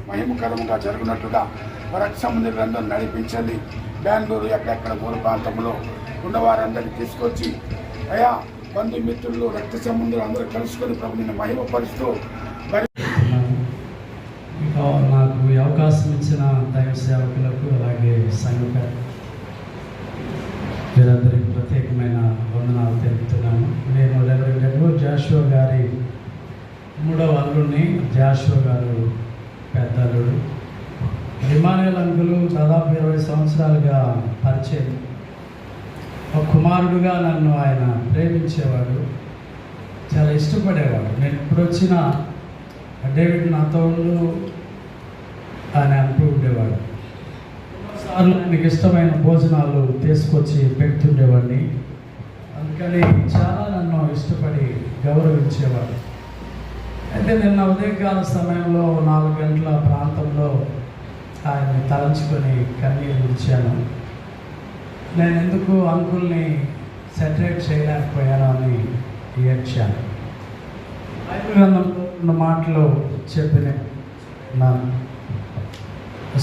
మహిమకరంగా జరుగునట్టుగా రక్షమందిరంలో నడిపించండి. బెంగళూరు ఎక్కడెక్కడ పూర్వ ప్రాంతంలో ఉన్నవారందరినీ తీసుకొచ్చి అయా బంధుమిత్రులు రక్త సంబంధులు అందరూ కలుసుకొని ప్రభుని మహిమపరుస్తూ నాకు ఈ అవకాశం ఇచ్చిన దైవ సేవకులకు అలాగే సంఘ వీరందరికీ ప్రత్యేకమైన వందనాలు తెలుపుతున్నాను. నేను రెవరెండ్ జాషువా గారి 3వ అల్లుడిని. జాషువా గారు పెద్ద అల్లుడు. ఇమానుయేల్ అంకులు దాదాపు 20 సంవత్సరాలుగా పరిచయం. ఒక కుమారుడుగా నన్ను ఆయన ప్రేమించేవాడు, చాలా ఇష్టపడేవాడు. నేను ఇప్పుడు వచ్చిన డేవిడ్ నాతో ఉండు అని అంటూ ఉండేవాడు. కొన్నిసార్లు ఆయనకి ఇష్టమైన భోజనాలు తీసుకొచ్చి పెడుతుండేవాడిని. అందుకని చాలా నన్ను ఇష్టపడి గౌరవించేవాడు. అయితే నిన్న ఉదయకాల సమయంలో 4 గంటల ప్రాంతంలో ఆయన్ని తలంచుకొని కన్నీరు విడిచాను. నేను ఎందుకు అంకుల్ని సెటరేట్ చేయలేకపోయాను అని ఏడ్చాను. బైబిల్ గ్రంథంలో 2 మాటలు చెప్పినాను.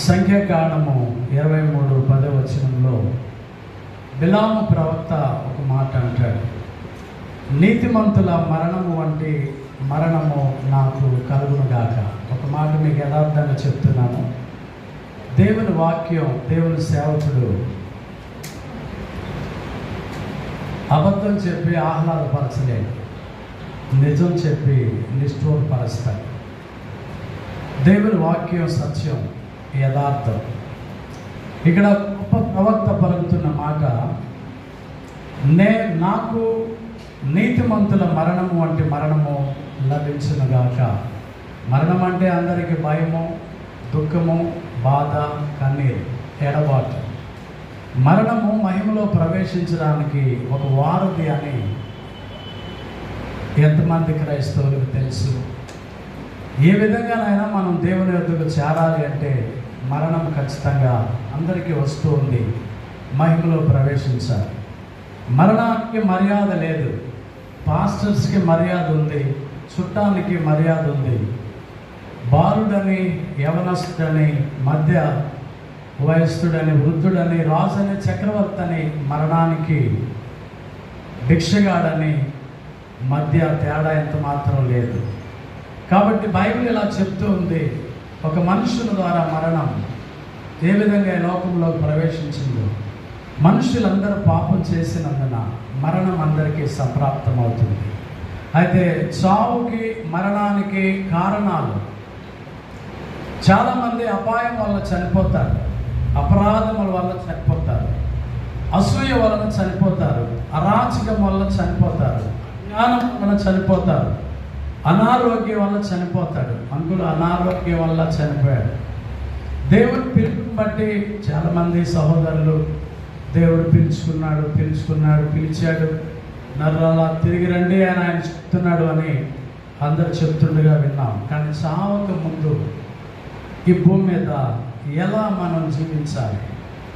సంఖ్యాకాండము 23:10 బిలాము ప్రవక్త ఒక మాట అంటాడు, నీతిమంతుల మరణము వంటి మరణము నాకు కలుగునుగాక. ఒక మాట మీకు యథార్థంగా చెప్తున్నాను. దేవుని వాక్యం, దేవుని సేవకుడు అబద్ధం చెప్పి ఆహ్లాదపరచలేడు, నిజం చెప్పి నిష్ఠూరపరుస్తాడు. దేవుని వాక్యం సత్యం, యథార్థం. ఇక్కడ గొప్ప ప్రవక్త పలుకుతున్న మాట, నాకు నీతిమంతుల మరణము వంటి మరణము లభించునుగాక. మరణం అంటే అందరికీ భయము, దుఃఖము, బాధ, కన్నీరు, ఎడబాటు. మరణము మహిమలో ప్రవేశించడానికి ఒక వారధి అని ఎంతమంది క్రైస్తవులకు తెలుసు? ఏ విధంగానైనా మనం దేవుని యొద్దకు చేరాలి అంటే మరణం ఖచ్చితంగా అందరికీ వస్తూ ఉంది. మహిమలో ప్రవేశించాలి. మరణానికి మర్యాద లేదు. పాస్టర్స్కి మర్యాద ఉంది, చుట్టానికి మర్యాద ఉంది. బాలుడని, యవనస్తుడని, మధ్య వయస్సుడని, వృద్ధుడని, రాజని, చక్రవర్తిని, మరణానికి భిక్షగాడని మధ్య తేడా ఎంత మాత్రం లేదు. కాబట్టి బైబిల్ ఇలా చెప్తూ ఉంది, ఒక మనుషుని ద్వారా మరణం ఏ విధంగా ఈ లోకంలోకి ప్రవేశించిందో, మనుషులందరూ పాపం చేసినందున మరణం అందరికీ సంప్రాప్తమవుతుంది. అయితే చావుకి, మరణానికి కారణాలు, చాలామంది అపాయం వల్ల చనిపోతారు, అపరాధముల వల్ల చనిపోతారు, అసూయ వలన చనిపోతారు, అరాచకం వల్ల చనిపోతారు, జ్ఞానం వలన చనిపోతారు, అనారోగ్యం వల్ల చనిపోతాడు. అంకులు అనారోగ్యం వల్ల చనిపోయాడు. దేవుడు పిలుపుని బట్టి చాలామంది సహోదరులు దేవుడు పిలిచాడు, నర్రాలా తిరిగి రండి అని ఆయన చెప్తున్నాడు అని అందరు చెప్తుండగా విన్నాం. కానీ చావక ముందు ఈ భూమి మీద ఎలా మనం జీవించాలి?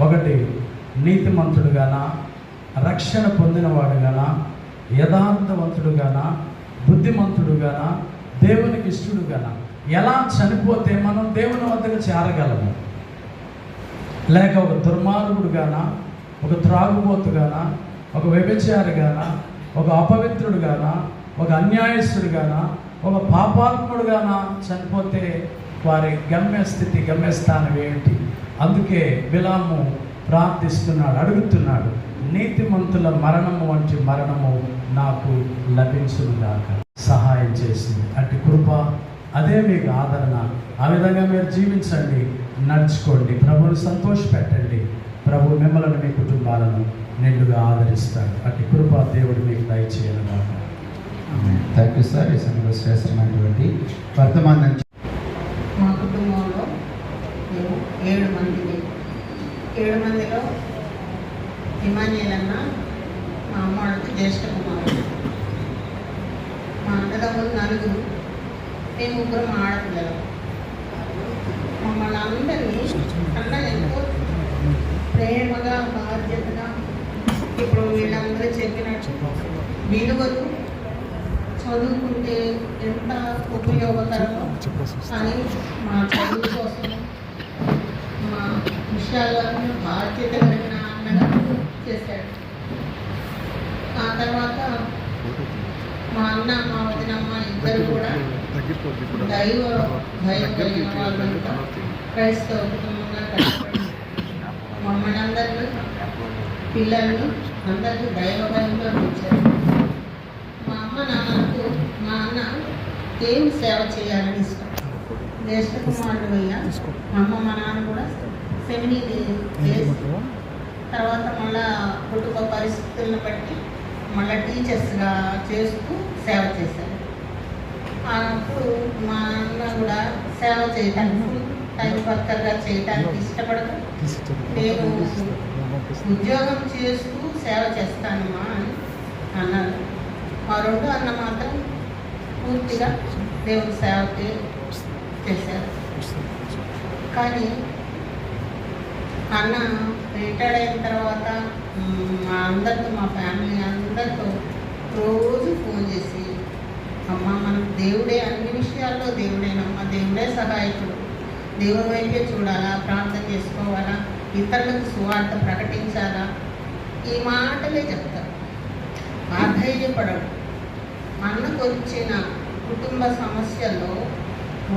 ఒకటి, నీతిమంతుడుగానా, రక్షణ పొందినవాడుగానా, యథార్థవంతుడుగానా, బుద్ధిమంతుడుగానా, దేవునికి ఇష్టడుగానా? ఎలా చనిపోతే మనం దేవుని వద్దకు చేరగలము? లేక ఒక దుర్మార్గుడుగానా, ఒక త్రాగుబోతుగానా, ఒక వ్యభిచారిగానా, ఒక అపవిత్రుడుగానా, ఒక అన్యాయస్తుడుగానా, ఒక పాపాత్ముడుగానా చనిపోతే వారి గమ్యస్థానం ఏంటి? అందుకే బిలాము ప్రార్థిస్తున్నాడు, అడుగుతున్నాడు, నీతిమంతుల మరణము వంటి మరణము నాకు లభించునుగాక. సహాయం చేసింది అటు కృప, అదే మీకు ఆదరణ. ఆ విధంగా మీరు జీవించండి, నడుచుకోండి, ప్రభువుని సంతోషపెట్టండి. ప్రభు మిమ్మల్ని, మీ కుటుంబాలను నిండుగా ఆదరిస్తాడు. అటు కృప దేవుడు మీకు దయచేయనుగాక. Thank you sir. ఈ సమయంలో శ్రేష్టమైనటువంటి వర్తమానం. మా కుటుంబంలో మేము 7 మందిని. 7 మందిలో ఇమాన్యుయేల్ అన్న మా అమ్మవాడికి జ్యేష్ఠ కుమారుడు. మా అన్నదమ్ములు 4, మేము 3 ఆడపిల్లలు. మమ్మల్ని అందరినీ కన్నా ఎంతో ప్రేమగా, బాధ్యతగా చెప్పినట్టు విలువలు చదువుకుంటే ఎంత ఉపయోగకరమో అని మా చదువు కోసం మా విషయాలను బాధ్యత కలిగిన అన్నగా చేశాడు. ఆ తర్వాత మా అన్న మా వదినమ్మ ఇద్దరు కూడా దైవ భయం కలిగిన వాళ్ళంతా క్రైస్తవ కుటుంబంగా కష్టపడి మమ్మల్ని అందరినీ పిల్లల్ని అందరికీ దైవ భయంలో ఉంచారు. మా అమ్మ నాన్నకు మా అన్న దేవుని సేవ చేయాలని ఇష్టం. జ్యేష్ఠ కుమారుడు అయ్యా మా అమ్మ మా నాన్న కూడా సెమినరీ చేసి తర్వాత మళ్ళా కుటుంబ పరిస్థితులను బట్టి మళ్ళీ టీచర్స్గా చేస్తూ సేవ చేశారు. అప్పుడు మా అన్న కూడా సేవ చేయటానికి టైం వర్కర్గా చేయటానికి ఇష్టపడదు. నేను ఉద్యోగం చేస్తూ సేవ చేస్తానమ్మా అని అన్నారు. ఆ రెండు అన్న మాత్రం పూర్తిగా దేవుని సేవకి చేశారు. కానీ అన్న రిటైర్డ్ అయిన తర్వాత మా అందరితో మా ఫ్యామిలీ అందరితో రోజు ఫోన్ చేసి అమ్మ మనకు దేవుడే అన్ని విషయాల్లో దేవుడేనమ్మా, దేవుడే సహాయకుడు, దేవుడి వైపే చూడాలా, ప్రార్థన చేసుకోవాలా, ఇతరులకు సువార్త ప్రకటించాలా, ఈ మాటలే చెప్తారు. ఆధైర్యపడడు. అన్నకు వచ్చిన కుటుంబ సమస్యల్లో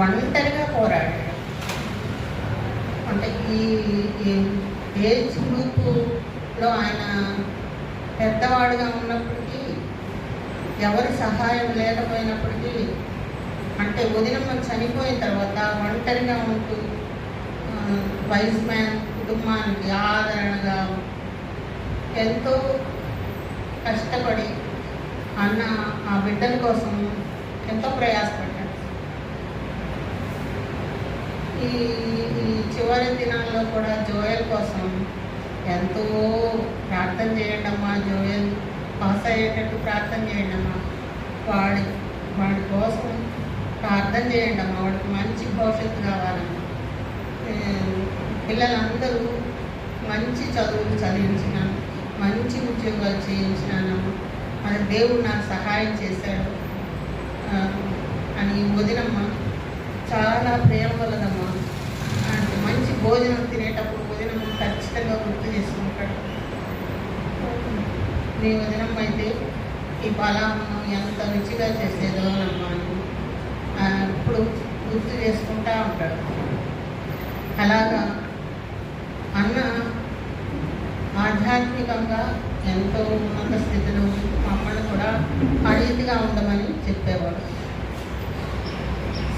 ఒంటరిగా పోరాడాడు. అంటే ఈ ఏజ్ గ్రూపులో ఆయన పెద్దవాడుగా ఉన్నప్పటికీ ఎవరి సహాయం లేకపోయినప్పటికీ అంటే వదినమ్మ చనిపోయిన తర్వాత ఒంటరిగా ఉంటూ వైస్ మ్యాన్ కుటుంబానికి ఆదరణగా ఎంతో కష్టపడి అన్న ఆ బిడ్డల కోసం ఎంతో ప్రయాసపడ్డాడు. ఈ చివరి దినాల్లో కూడా జోయల్ కోసం ఎంతో ప్రార్థన చేయండమ్మా, జోయల్ పాస్ అయ్యేటట్టు ప్రార్థన చేయండమ్మా, వాడి కోసం ప్రార్థన చేయండమ్మా, వాడికి మంచి భవిష్యత్తు కావాలమ్మా, పిల్లలందరూ మంచి చదువులు చదివించినాను, మంచి ఉద్యోగాలు చేయించినాను, అది దేవుడు నాకు సహాయం చేశాడు అని వదినమ్మ చాలా ప్రేమ వల్లదమ్మా. అంటే మంచి భోజనం తినేటప్పుడు వదినమ్మ ఖచ్చితంగా గుర్తు చేసుకుంటాడు. మీ వదినమ్మ అయితే ఈ పలాము ఎంత రుచిగా చేసేదో అమ్మా అని ఇప్పుడు గుర్తు చేసుకుంటూ ఉంటాడు. అలాగా అన్న ఆధ్యాత్మికంగా ఎంతో ఉన్నత స్థితిలో మమ్మల్ని కూడా అడిగిగా ఉండమని చెప్పేవాడు.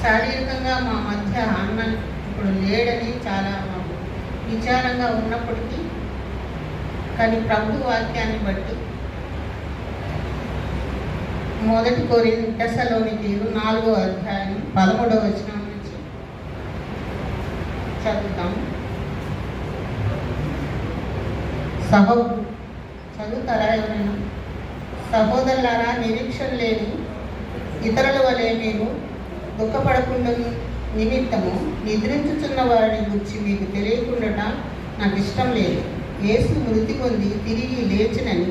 శారీరకంగా మా మధ్య అన్న ఇప్పుడు లేడని చాలా విచారంగా ఉన్నప్పటికీ కానీ ప్రభు వాక్యాన్ని బట్టి 1 కొరింథీయులకు 4వ అధ్యాయం 13వ వచనం నుంచి చదువుతాం. చదువుతారా ఎవరైనా? సహోదరులారా, నిరీక్షణ లేని ఇతరుల వలె మీరు దుఃఖపడకుండా నిమిత్తము నిద్రించుచున్న వారిని గురించి మీకు తెలియకుండా నాకు ఇష్టం లేదు. యేసు మృతి పొంది తిరిగి లేచినని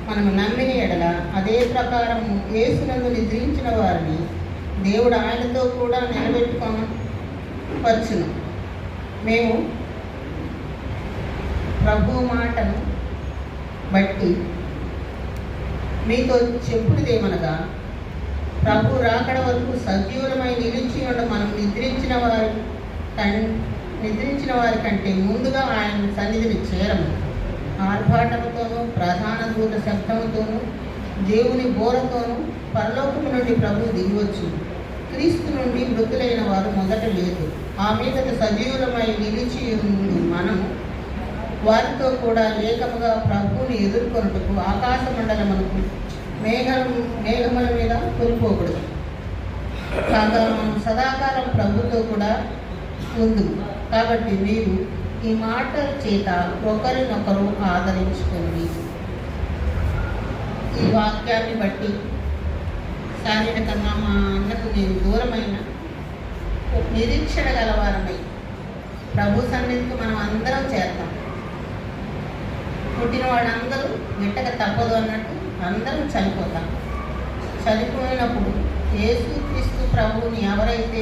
మనము నమ్మిన ఎడల అదే ప్రకారము యేసునందు నిద్రించిన వారిని దేవుడు ఆయనతో కూడా నిలబెట్టుకొనవచ్చును. మేము ప్రభు మాటను బట్టి మీతో చెప్పుడుదేమనగా ప్రభు రాకడ వరకు సజీవులమై నిలిచి ఉండ మనం నిద్రించిన వారి కంటే ముందుగా ఆయన సన్నిధిని చేరము. ఆర్భాటముతోనూ ప్రధాన దూత శబ్దముతోనూ దేవుని బోరతోనూ పరలోకము నుండి ప్రభు దిగివచ్చు. క్రీస్తు నుండి మృతులైన వారు మొదట లేదు. ఆ మీదట సజీవులమై నిలిచి ఉండి మనము వారితో కూడా ఏకముగా ప్రభువుని ఎదుర్కొనుటకు ఆకాశ మండలమునకు మేఘముల మీద కొనిపోకూడదు. కాగా మనం సదాకాలం ప్రభుతో కూడా ఉంది. కాబట్టి మీరు ఈ మాటల చేత ఒకరినొకరు ఆదరించుకోండి. ఈ వాక్యాన్ని బట్టి శారీరకంగా మా అన్నకు నేను దూరమైన నిరీక్షణ గలవారమై ప్రభు సన్నిధికి మనం అందరం చేద్దాం. పుట్టిన వాళ్ళందరూ గిట్టక తప్పదు అన్నట్టు అందరం చనిపోతాం. చనిపోయినప్పుడు యేసుక్రీస్తు ప్రభువుని ఎవరైతే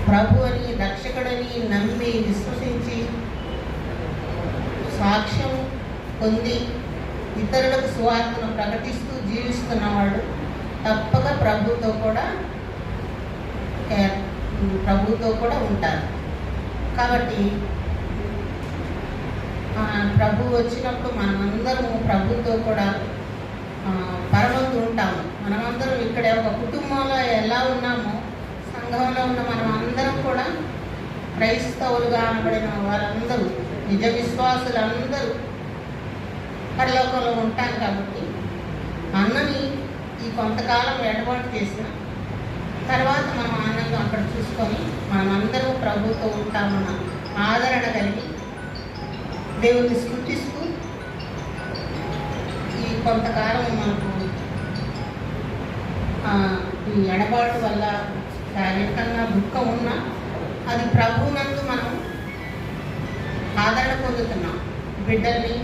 ప్రభు అని రక్షకుడని నమ్మి విశ్వసించి సాక్ష్యం పొంది ఇతరులకు సువార్తను ప్రకటిస్తూ జీవిస్తున్నవాడు తప్పక ప్రభుతో కూడా ఉంటారు. కాబట్టి ప్రభు వచ్చినప్పుడు మనమందరము ప్రభుతో కూడా పరమందు ఉంటాము. మనమందరం ఇక్కడ ఒక కుటుంబంలో ఎలా ఉన్నామో సంఘంలో ఉన్న మనం అందరం కూడా క్రైస్తవులుగా అనబడిన వారందరూ నిజ విశ్వాసులందరూ పరలోకంలో ఉంటాం. కాబట్టి అన్నని ఈ కొంతకాలం ఏర్పాటు చేసిన తర్వాత మనం ఆనందంగా అక్కడ చూసుకొని మనమందరం ప్రభుతో ఉంటామన్న ఆదరణ కలిగి దేవుని స్తుతిస్తూ ఈ కొంతకాలం మనకు ఈ ఎడబాటు వల్ల శారీరకంగా దుఃఖం ఉన్నా అది ప్రభువునందు మనం ఆదరణ పొందుతున్నాం. బిడ్డల్ని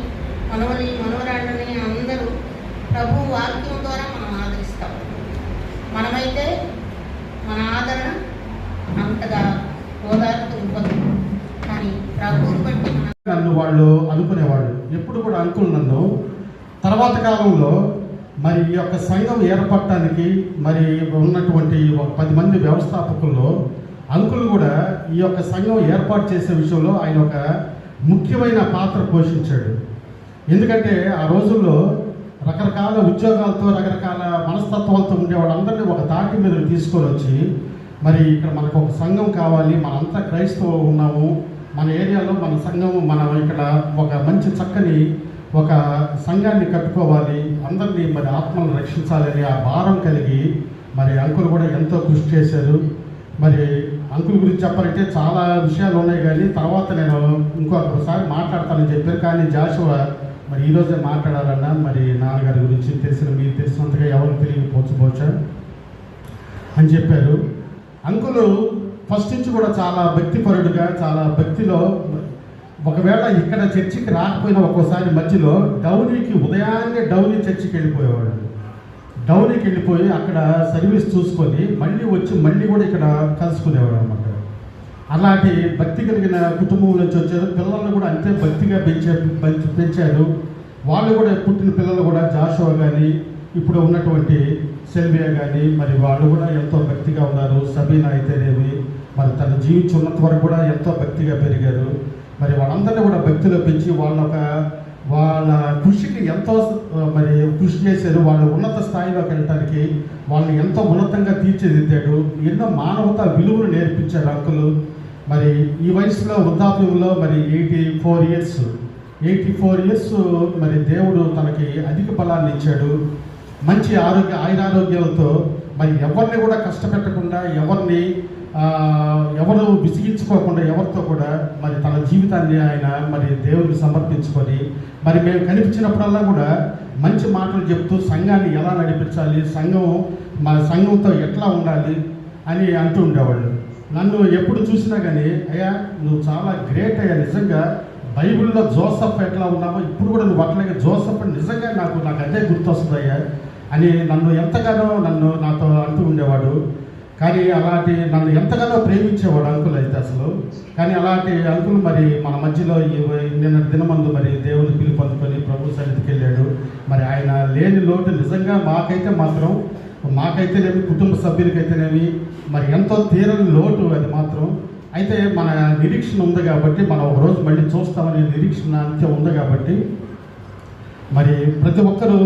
మనవరాళ్ళని అందరూ ప్రభు వాక్యం ద్వారా మనం ఆదరిస్తాం. మనమైతే మన ఆదరణ అంతగా ఓదార్పు ఇవ్వదు, కానీ ప్రభువుని బట్టి నన్ను వాళ్ళు అనుకునేవాళ్ళు ఎప్పుడు కూడా అంకుల్ నన్ను తర్వాత కాలంలో మరి ఈ యొక్క సంఘం ఏర్పడటానికి మరి ఉన్నటువంటి ఒక 10 మంది వ్యవస్థాపకుల్లో అంకుల్ కూడా ఈ యొక్క సంఘం ఏర్పాటు చేసే విషయంలో ఆయన ఒక ముఖ్యమైన పాత్ర పోషించాడు. ఎందుకంటే ఆ రోజుల్లో రకరకాల ఉద్యోగాలతో రకరకాల మనస్తత్వాలతో ఉండే వాళ్ళందరినీ ఒక తాటి మీద తీసుకొని వచ్చి మరి ఇక్కడ మనకు ఒక సంఘం కావాలి, మనంతా క్రైస్తవ ఉన్నాము, మన ఏరియాలో మన సంఘం మనం ఇక్కడ ఒక మంచి చక్కని ఒక సంఘాన్ని కట్టుకోవాలి, అందరినీ మరి ఆత్మలను రక్షించాలని ఆ భారం కలిగి మరి అంకుల్ కూడా ఎంతో కృషి చేశారు. మరి అంకుల్ గురించి చెప్పాలంటే చాలా విషయాలు ఉన్నాయి, కానీ తర్వాత నేను ఇంకొకసారి మాట్లాడతానని చెప్పారు. కానీ జాషువా మరి ఈరోజే మాట్లాడాలన్నా మరి నాన్నగారి గురించి మీకు తెలిసినంతగా ఎవరికి తెలియకపోవచ్చు అని చెప్పారు. అంకులు ఫస్ట్ నుంచి కూడా చాలా భక్తిపరుడుగా, చాలా భక్తిలో, ఒకవేళ ఇక్కడ చర్చికి రాకపోయినా ఒక్కోసారి మధ్యలో ఉదయాన్నే డౌనీ చర్చికి వెళ్ళిపోయేవాడు. డౌనీకి వెళ్ళిపోయి అక్కడ సర్వీస్ చూసుకొని మళ్ళీ వచ్చి మళ్ళీ కూడా ఇక్కడ కలుసుకునేవాడు అన్నమాట. అలాంటి భక్తి కలిగిన కుటుంబం నుంచి వచ్చారు. పిల్లలను కూడా అంతే భక్తిగా పెంచారు. వాళ్ళు కూడా పుట్టిన పిల్లలు కూడా జాషువా కానీ ఇప్పుడు ఉన్నటువంటి సెల్వియా కానీ మరి వాళ్ళు కూడా ఎంతో భక్తిగా ఉన్నారు. సబీనా అయితేనేమి మరి తను జీవించి ఉన్నంత వరకు కూడా ఎంతో భక్తిగా పెరిగారు. మరి వాళ్ళందరినీ కూడా భక్తిలో పెంచి వాళ్ళ కృషికి ఎంతో మరి కృషి చేశారు. వాళ్ళు ఉన్నత స్థాయిలోకి వెళ్ళటానికి వాళ్ళని ఎంతో ఉన్నతంగా తీర్చిదిద్దాడు. ఎన్నో మానవతా విలువలు నేర్పించారు అంకులు. మరి ఈ వయసులో వృద్ధాప్యంలో మరి 84 ఇయర్స్ మరి దేవుడు తనకి అధిక బలాన్ని ఇచ్చాడు. మంచి ఆయురారోగ్యాలతో మరి ఎవరిని కూడా కష్టపెట్టకుండా, ఎవరు విసిగించుకోకుండా, ఎవరితో కూడా మరి తన జీవితాన్ని ఆయన మరి దేవుడికి సమర్పించుకొని మరి మేము కనిపించినప్పుడల్లా కూడా మంచి మాటలు చెప్తూ సంఘాన్ని ఎలా నడిపించాలి, మన సంఘంతో ఎట్లా ఉండాలి అని అంటూ ఉండేవాళ్ళు. నన్ను ఎప్పుడు చూసినా కానీ అయ్యా నువ్వు చాలా గ్రేట్ అయ్యా, నిజంగా బైబిల్లో జోసఫ్ ఎట్లా ఉన్నామో ఇప్పుడు కూడా నువ్వు అట్లాగే జోసఫ్ నిజంగా నాకు అదే గుర్తొస్తుంది అయ్యా అని నన్ను ఎంతగానో నాతో అంటూ ఉండేవాడు. కానీ నన్ను ఎంతగానో ప్రేమించేవాడు అంకుల్ అయితే అసలు. కానీ అలాంటి అంకుల్ మరి మన మధ్యలో నిన్న దినమందు మరి దేవుని పిలుపు అందుకొని ప్రభు సన్నిధికి వెళ్ళాడు. మరి ఆయన లేని లోటు నిజంగా మాకైతేనేమి కుటుంబ సభ్యులకైతేనేమి మరి ఎంతో తీరని లోటు అది మాత్రం. అయితే మన నిరీక్షణ ఉంది కాబట్టి మనం ఒకరోజు మళ్ళీ చూస్తామనే నిరీక్షణ అంతే ఉంది కాబట్టి మరి ప్రతి ఒక్కరూ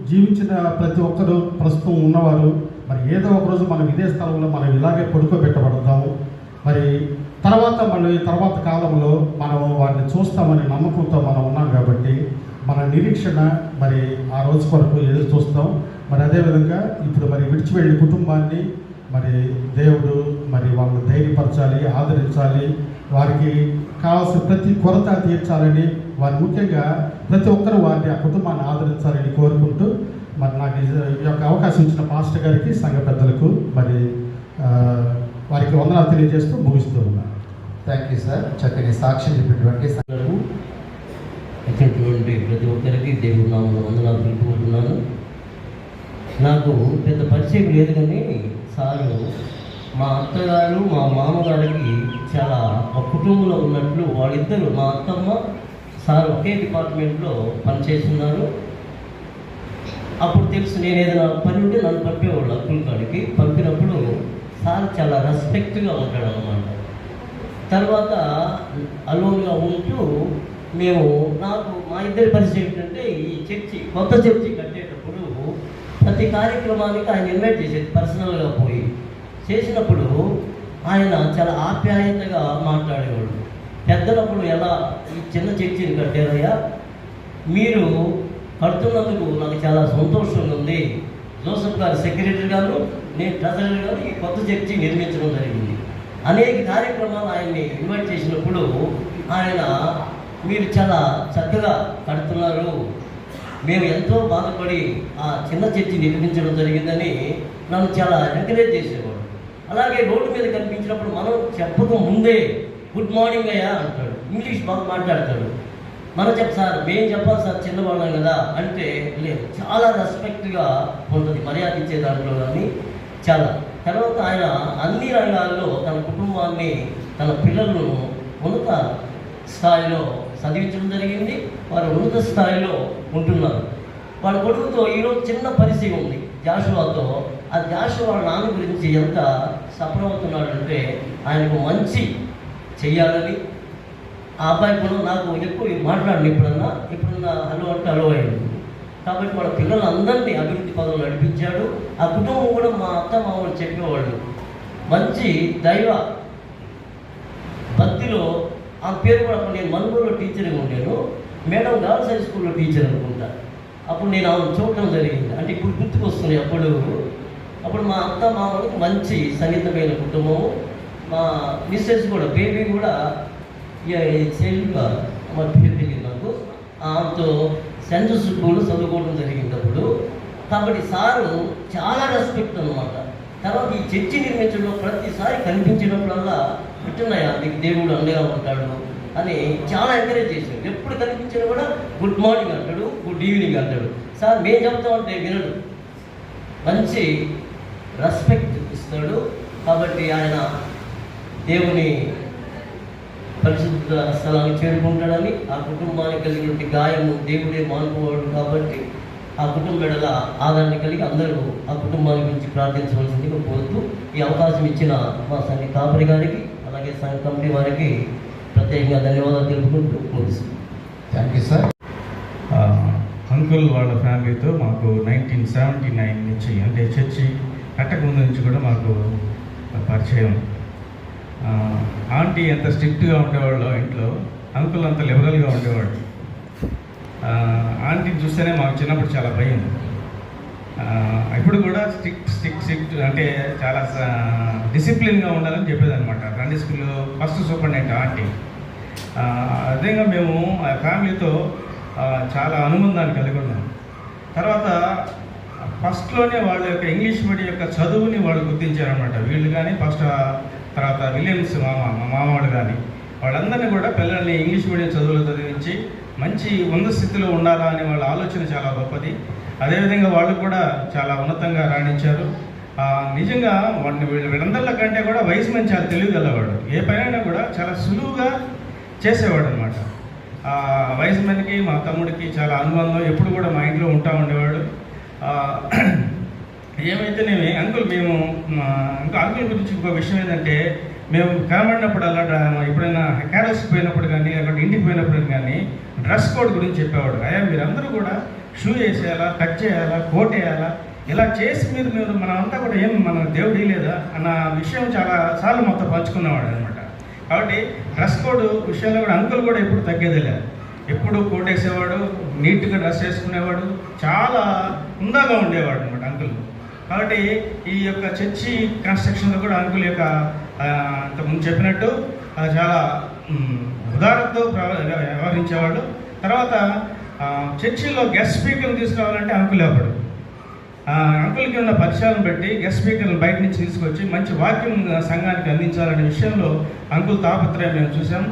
జీవించిన ప్రతి ఒక్కరూ ప్రస్తుతం ఉన్నవారు మరి ఏదో ఒకరోజు మనం ఇదే స్థలంలో మనం ఇలాగే పడుకోబెట్టబడతాము. మరి తర్వాత కాలంలో మనం వారిని చూస్తామనే నమ్మకంతో మనం ఉన్నాం కాబట్టి మన నిరీక్షణ మరి ఆ రోజు కొరకు ఎదురు చూస్తాం. మరి అదేవిధంగా ఇప్పుడు మరి విడిచి వెళ్ళి కుటుంబాన్ని మరి దేవుడు మరి వాళ్ళని ధైర్యపరచాలి, ఆదరించాలి, వారికి కావాల్సిన ప్రతి కొరత తీర్చాలని, వారి ముఖ్యంగా ప్రతి ఒక్కరూ వారిని ఆ కుటుంబాన్ని ఆదరించాలని కోరుకుంటూ మరి నాకు ఈ యొక్క అవకాశం ఇచ్చిన పాస్టర్ గారికి, సంఘ పెద్దలకు మరి వారికి వందనాలు తెలియజేస్తూ ముగిస్తూ ఉన్నాను. Thank you sir. చక్కని సాక్ష్యం చెప్పినటువంటి వచ్చినటువంటి ప్రతి ఒక్కరికి దేవుడు నామమున వందనాలు తెలుపుకుంటున్నాను. నాకు పెద్ద పరిచయం లేదు, కానీ సారు మా అత్తగారు మా మామగారికి చాలా ఒక కుటుంబంలో ఉన్నట్లు వాళ్ళిద్దరూ, మా అత్తమ్మ సార్ ఒకే డిపార్ట్మెంట్లో పనిచేస్తున్నారు. అప్పుడు తెలుసు, నేను ఏదైనా పని ఉంటే నన్ను పంపేవాళ్ళు అక్కుల కాడికి. పంపినప్పుడు సార్ చాలా రెస్పెక్ట్గా ఉంటాడు అన్నమాట. తర్వాత అలోన్గా ఉంటూ మేము, నాకు మా ఇద్దరి పరిచయం ఏంటంటే, ఈ చర్చి కొత్త చర్చి కట్టేటప్పుడు ప్రతి కార్యక్రమానికి ఆయన ఇన్వైట్ చేసేది పర్సనల్గా పోయి. చేసినప్పుడు ఆయన చాలా ఆప్యాయతగా మాట్లాడేవాడు. పెద్దలప్పుడు ఎలా ఈ చిన్న చర్చిని కట్టారయ్యా, మీరు కడుతున్నందుకు నాకు చాలా సంతోషంగా ఉంది. జోసెఫ్ గారు సెక్రటరీ గారు, నేను ట్రెజరర్ గారు ఈ కొత్త చర్చి నిర్మించడం జరిగింది. అనేక కార్యక్రమాలు ఆయన్ని ఇన్వైట్ చేసినప్పుడు ఆయన, మీరు చాలా చక్కగా కడుతున్నారు, మేము ఎంతో బాధపడి ఆ చిన్న చర్చి నిర్మించడం జరిగిందని నన్ను చాలా ఎంకరేజ్ చేసేవాడు. అలాగే రోడ్డు మీద కనిపించినప్పుడు మనం చెప్పక ముందే గుడ్ మార్నింగ్ అయ్యా అంటాడు. ఇంగ్లీష్ బాగా మాట్లాడతాడు. మనం సార్ మేము చెప్పాలి సార్, చిన్నవాళ్ళం కదా అంటే, లేదు, చాలా రెస్పెక్ట్గా ఉంటుంది, మర్యాద ఇచ్చే దాంట్లో కానీ చాలా. తర్వాత ఆయన అన్ని రంగాల్లో తన కుటుంబాన్ని, తన పిల్లలను ఉన్నత స్థాయిలో చదివించడం జరిగింది. వారు ఉన్నత స్థాయిలో ఉంటున్నారు. వాళ్ళ కొడుకుతో ఈరోజు చిన్న పరిచయం ఉంది జాషువాతో. ఆ జాషువా వాళ్ళ నాన్న గురించి ఎంత సఫర్ అవుతున్నాడంటే, ఆయనకు మంచి చెయ్యాలని. ఆ అబ్బాయి కూడా నాకు ఎక్కువ మాట్లాడండి, ఎప్పుడన్నా హలో అంటే హలో అయ్యింది. కాబట్టి వాళ్ళ పిల్లలందరినీ అభివృద్ధి పదవులు నడిపించాడు. ఆ కుటుంబం కూడా మా అత్త మామూలు చెప్పేవాళ్ళు మంచి దైవ భక్తిలో. ఆ పేరు కూడా, అప్పుడు నేను మనుగోలులో టీచర్గా ఉండేను, మేడం గర్ల్స్ హై స్కూల్లో టీచర్ అనుకుంటా. అప్పుడు నేను ఆమెను చూడటం జరిగింది. అంటే ఇప్పుడు గుర్తుకొస్తుంది. అప్పుడు మా అత్త మామూలుకి మంచి సన్నిహితమైన కుటుంబము. మా మిస్సెస్ కూడా, బేబీ కూడా సేల్గా మా పేరు తెలియదు నాకు, ఆమెతో సెంట్ స్కూల్లో చదువుకోవడం జరిగింది అప్పుడు. కాబట్టి సారు చాలా రెస్పెక్ట్ అనమాట. తర్వాత ఈ చర్చి నిర్మించడంలో ప్రతిసారి కనిపించినప్పుడల్లా, పుట్టినయ్యా మీకు దేవుడు అండగా ఉంటాడు అని చాలా ఎంకరేజ్ చేశాడు. ఎప్పుడు కనిపించినా కూడా గుడ్ మార్నింగ్ అంటాడు, గుడ్ ఈవినింగ్ అంటాడు. సార్ మేము చెప్తామంటే వినడు, మంచి రెస్పెక్ట్ ఇస్తాడు. కాబట్టి ఆయన దేవుని పరిశుద్ధ స్థలానికి చేరుకుంటాడని, ఆ కుటుంబానికి కలిగినటువంటి గాయము దేవుడే మానుకోవాడు. కాబట్టి ఆ కుటుంబ బిడ్డల ఆదరణ కలిగి అందరూ ఆ కుటుంబాల గురించి ప్రార్థించవలసిందిగా కోరుతూ, ఈ అవకాశం ఇచ్చిన మా సంఘ కాపరి గారికి, అలాగే సంఘ కమిటీ వారికి ప్రత్యేకంగా ధన్యవాదాలు తెలుపుకుంటూ ముగిస్తుంది. Thank you sir. అంకుల్ వాళ్ళ ఫ్యామిలీతో మాకు 1979 నుంచి, అంటే చర్చి కట్టకముందు నుంచి కూడా మాకు పరిచయం. ఆంటీ ఎంత స్ట్రిక్ట్గా ఉండేవాళ్ళు ఇంట్లో, అంకుల్ అంత లిబరల్గా ఉండేవాడు. ఆంటీని చూస్తేనే మాకు చిన్నప్పుడు చాలా భయం. ఇప్పుడు కూడా స్ట్రిక్ట్ అంటే చాలా డిసిప్లిన్గా ఉండాలని చెప్పేదన్నమాట. సండే స్కూల్లో ఫస్ట్ సూపరింటెండెంట్ ఆంటీ. అదేగా మేము ఆ ఫ్యామిలీతో చాలా అనుబంధాన్ని కలిగి ఉన్నాం. తర్వాత ఫస్ట్లోనే వాళ్ళ యొక్క ఇంగ్లీష్ మీడియం యొక్క చదువుని వాళ్ళు గుర్తించారనమాట. వీళ్ళు కానీ ఫస్ట్, తర్వాత విలియమ్స్ మా మామవాళ్ళు కానీ, వాళ్ళందరినీ కూడా పిల్లల్ని ఇంగ్లీష్ మీడియం చదువులు చదివించి మంచి ఉన్నత స్థితిలో ఉండాలా అనే వాళ్ళ ఆలోచన చాలా గొప్పది. అదేవిధంగా వాళ్ళు కూడా చాలా ఉన్నతంగా రాణించారు. నిజంగా వీళ్ళందరిలో కంటే కూడా వయసు మంది చాలా తెలివిగలవాడు. ఏ పనైనా కూడా చాలా సులువుగా చేసేవాడు అనమాట. వయసు మందికి మా తమ్ముడికి చాలా అనుబంధం, ఎప్పుడు కూడా మా ఇంట్లో ఉంటా ఉండేవాడు. ఏమైతేనేమి అంకుల్, మేము అంకుల్ గురించి ఇంకో విషయం ఏంటంటే, మేము కనబడినప్పుడు అలా ఎప్పుడైనా క్యారల్స్కి పోయినప్పుడు కానీ, అక్కడ ఇంటికి పోయినప్పుడు కానీ డ్రెస్ కోడ్ గురించి చెప్పేవాడు. అయ్యా మీరందరూ కూడా షూ వేసేయాలా, కట్ చేయాలా, కోట్ వేయాలా, ఇలా చేసి మీరు మనమంతా కూడా ఏం మన దేవుడు లేదా అన్న విషయం చాలా సార్లు మొత్తం పంచుకునేవాడు అనమాట. కాబట్టి డ్రెస్ కోడ్ విషయంలో కూడా అంకుల్ కూడా ఎప్పుడు తగ్గేది లేదు. ఎప్పుడు కోట్ వేసేవాడు, నీట్గా డ్రెస్ వేసుకునేవాడు, చాలా హుందాగా ఉండేవాడు అనమాట అంకుల్. కాబట్టి ఈ యొక్క చర్చి కన్స్ట్రక్షన్లో కూడా అంకుల్ యొక్క ఇంతకుముందు చెప్పినట్టు చాలా ఉదారతతో వ్యవహరించేవాడు. తర్వాత చర్చిలో గెస్ట్ స్పీకర్ని తీసుకురావాలంటే అంకుల్ అప్పుడు అంకుల్కి ఉన్న పరిచయాలను బట్టి గెస్ట్ స్పీకర్ని బయట నుంచి తీసుకొచ్చి మంచి వాక్యం సంఘానికి అందించాలనే విషయంలో అంకుల్ తాపత్రయం మేము చూసాం.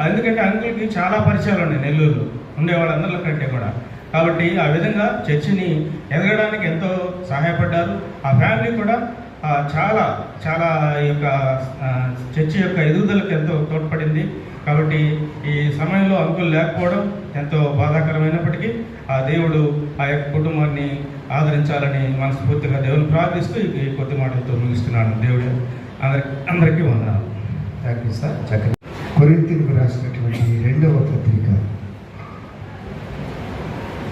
ఎందుకంటే అంకుల్కి చాలా పరిచయాలు ఉన్నాయి నెల్లూరులో. ఉండే వాళ్ళందరిలో కంటే కూడా. కాబట్టి ఆ విధంగా చర్చిని ఎదగడానికి ఎంతో సహాయపడ్డారు. ఆ ఫ్యామిలీ కూడా చాలా చాలా ఈ యొక్క చర్చి యొక్క ఎదుగుదలకు ఎంతో తోడ్పడింది. కాబట్టి ఈ సమయంలో అంకుల్ లేకపోవడం ఎంతో బాధాకరమైనప్పటికీ ఆ దేవుడు ఆ యొక్క కుటుంబాన్ని ఆదరించాలని మనస్ఫూర్తిగా దేవుని ప్రార్థిస్తూ ఈ కొద్ది మాటలతో ముగిస్తున్నాను. దేవుడు అందరికీ వందనాలు. Thank you sir. చక్కగా కొరింథీయులకు రాసినటువంటి 2వ పత్రిక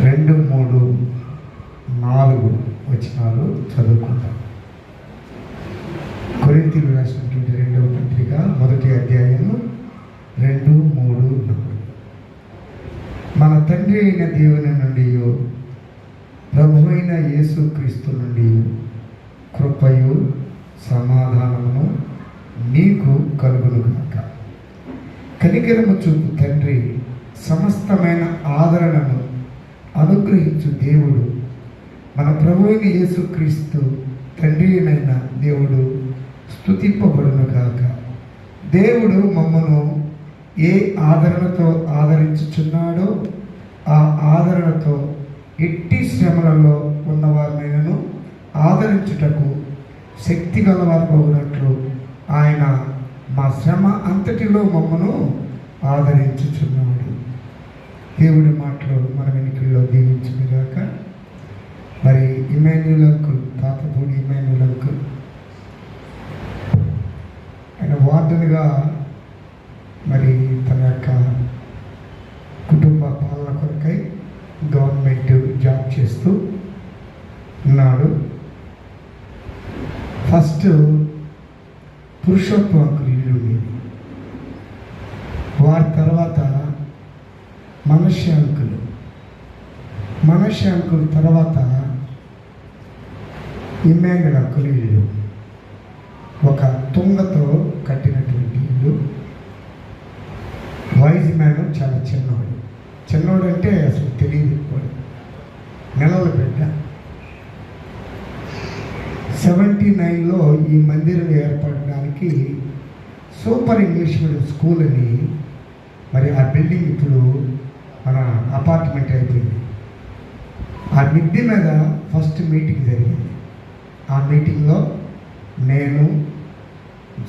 2, 3, 4 వచనాలు చదువుకుంటాం. కొరింథీయులకు రాసినటువంటి 2వ పత్రిక 1వ అధ్యాయము 2, 3, 4. మన తండ్రి అయిన దేవుని నుండి ప్రభు అయిన యేసుక్రీస్తు నుండి కృపయు సమాధానమును నీకు కలుగునుగాక. కనికరము చూపు తండ్రి సమస్తమైన ఆదరణను అనుగ్రహించు దేవుడు మన ప్రభు అయిన యేసుక్రీస్తు తండ్రి అయిన దేవుడు స్తుతింపబడునుగాక. దేవుడు మమ్మను ఏ ఆదరణతో ఆదరించుచున్నాడో ఆ ఆదరణతో ఎట్టి శ్రమలలో ఉన్నవారినైనను ఆదరించుటకు శక్తి గలవారిపోయినట్లు ఆయన మా శ్రమ అంతటిలో మమ్మను ఆదరించుచున్నాడు. దేవుడి మాటలు మన వెనుకల్లో దీవించుగాక. మరి Emmanuel uncle, Tatapudi Emmanuel uncle, ఆయన వార్డన్గా మరి తన యొక్క కుటుంబ పాలన కొరకై గవర్నమెంట్ జాబ్ చేస్తూ ఉన్నాడు. ఫస్ట్ పురుషోత్తం అంకుల్ ఇల్లు ఉండేది. వారి తర్వాత మనష్య అంకుల్ తర్వాత ఇమాన్యుల్ అంకుల్ ఇల్లు. ఒక తుంగతో కట్టినటువంటి ఇల్లు. వైజ్ మ్యాన్ చాలా చిన్నోడు అంటే అసలు తెలియదు. నెలల బిడ్డ. 79లో ఈ మందిరం ఏర్పడడానికి సూపర్ ఇంగ్లీష్ మీడియం స్కూల్ అని మరి ఆ బిల్డింగ్ ఇప్పుడు మన అపార్ట్మెంట్ అయిపోయింది. ఆ మిద్దె మీద ఫస్ట్ మీటింగ్ జరిగింది. ఆ మీటింగ్లో నేను,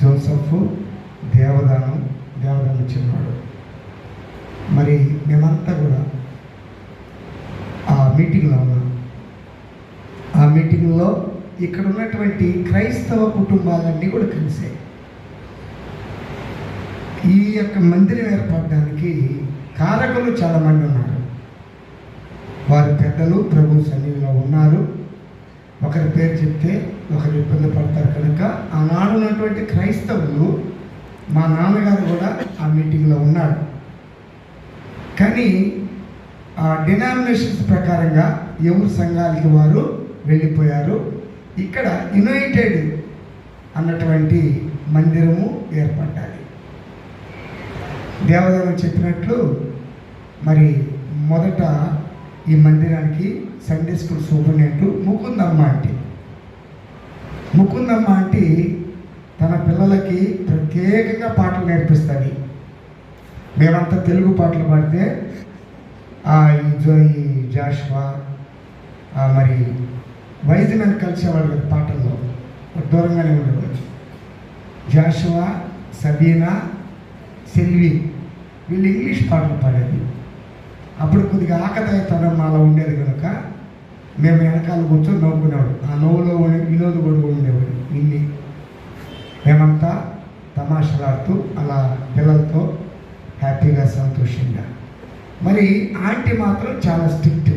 జోసఫ్, దేవదానం చిన్నాడు, మరి మేమంతా కూడా ఆ మీటింగ్లో ఉన్నాం. ఆ మీటింగ్లో ఇక్కడ ఉన్నటువంటి క్రైస్తవ కుటుంబాలన్నీ కూడా కలిసాయి. ఈ యొక్క మందిరం ఏర్పడడానికి కారకులు చాలామంది ఉన్నారు. వారి పెద్దలు ప్రభు సన్నిధిలో ఉన్నారు. ఒకరి పేరు చెప్తే ఒకరు ఇబ్బంది పడతారు కనుక ఆనాడు ఉన్నటువంటి క్రైస్తవులు, మా నాన్నగారు కూడా ఆ మీటింగ్లో ఉన్నాడు. కానీ ఆ డినామినేషన్స్ ప్రకారంగా ఎవరు సంఘాలకి వారు వెళ్ళిపోయారు. ఇక్కడ యునైటెడ్ అన్నటువంటి మందిరము ఏర్పడ్డాలి. దేవదేవుడు చెప్పినట్లు మరి మొదట ఈ మందిరానికి సండే స్కూల్ సూపరింటెండెంట్ ముకుందమ్మ ఆంటీ తన పిల్లలకి ప్రత్యేకంగా పాటలు నేర్పిస్తుంది. మేమంతా తెలుగు పాటలు పాడితే ఈ జాషువా మరి వైద్య మీద కలిసేవాడు కదా పాటల్లో, దూరంగానే ఉండేవాడు. జాషువా, సబీనా, సెల్వి వీళ్ళు ఇంగ్లీష్ పాటలు పాడేది. అప్పుడు కొద్దిగా ఆకతాయితనం మాలో ఉండేది కనుక మేము వెనకాల కూర్చొని నవ్వుకునేవాడు. ఆ నవ్వులో వినోద్ కూడా ఉండేవాడు. ఇన్ని మేమంతా తమాషలాడుతూ అలా పిల్లలతో హ్యాపీగా సంతోషంగా. మరి ఆంటీ మాత్రం చాలా స్ట్రిక్ట్,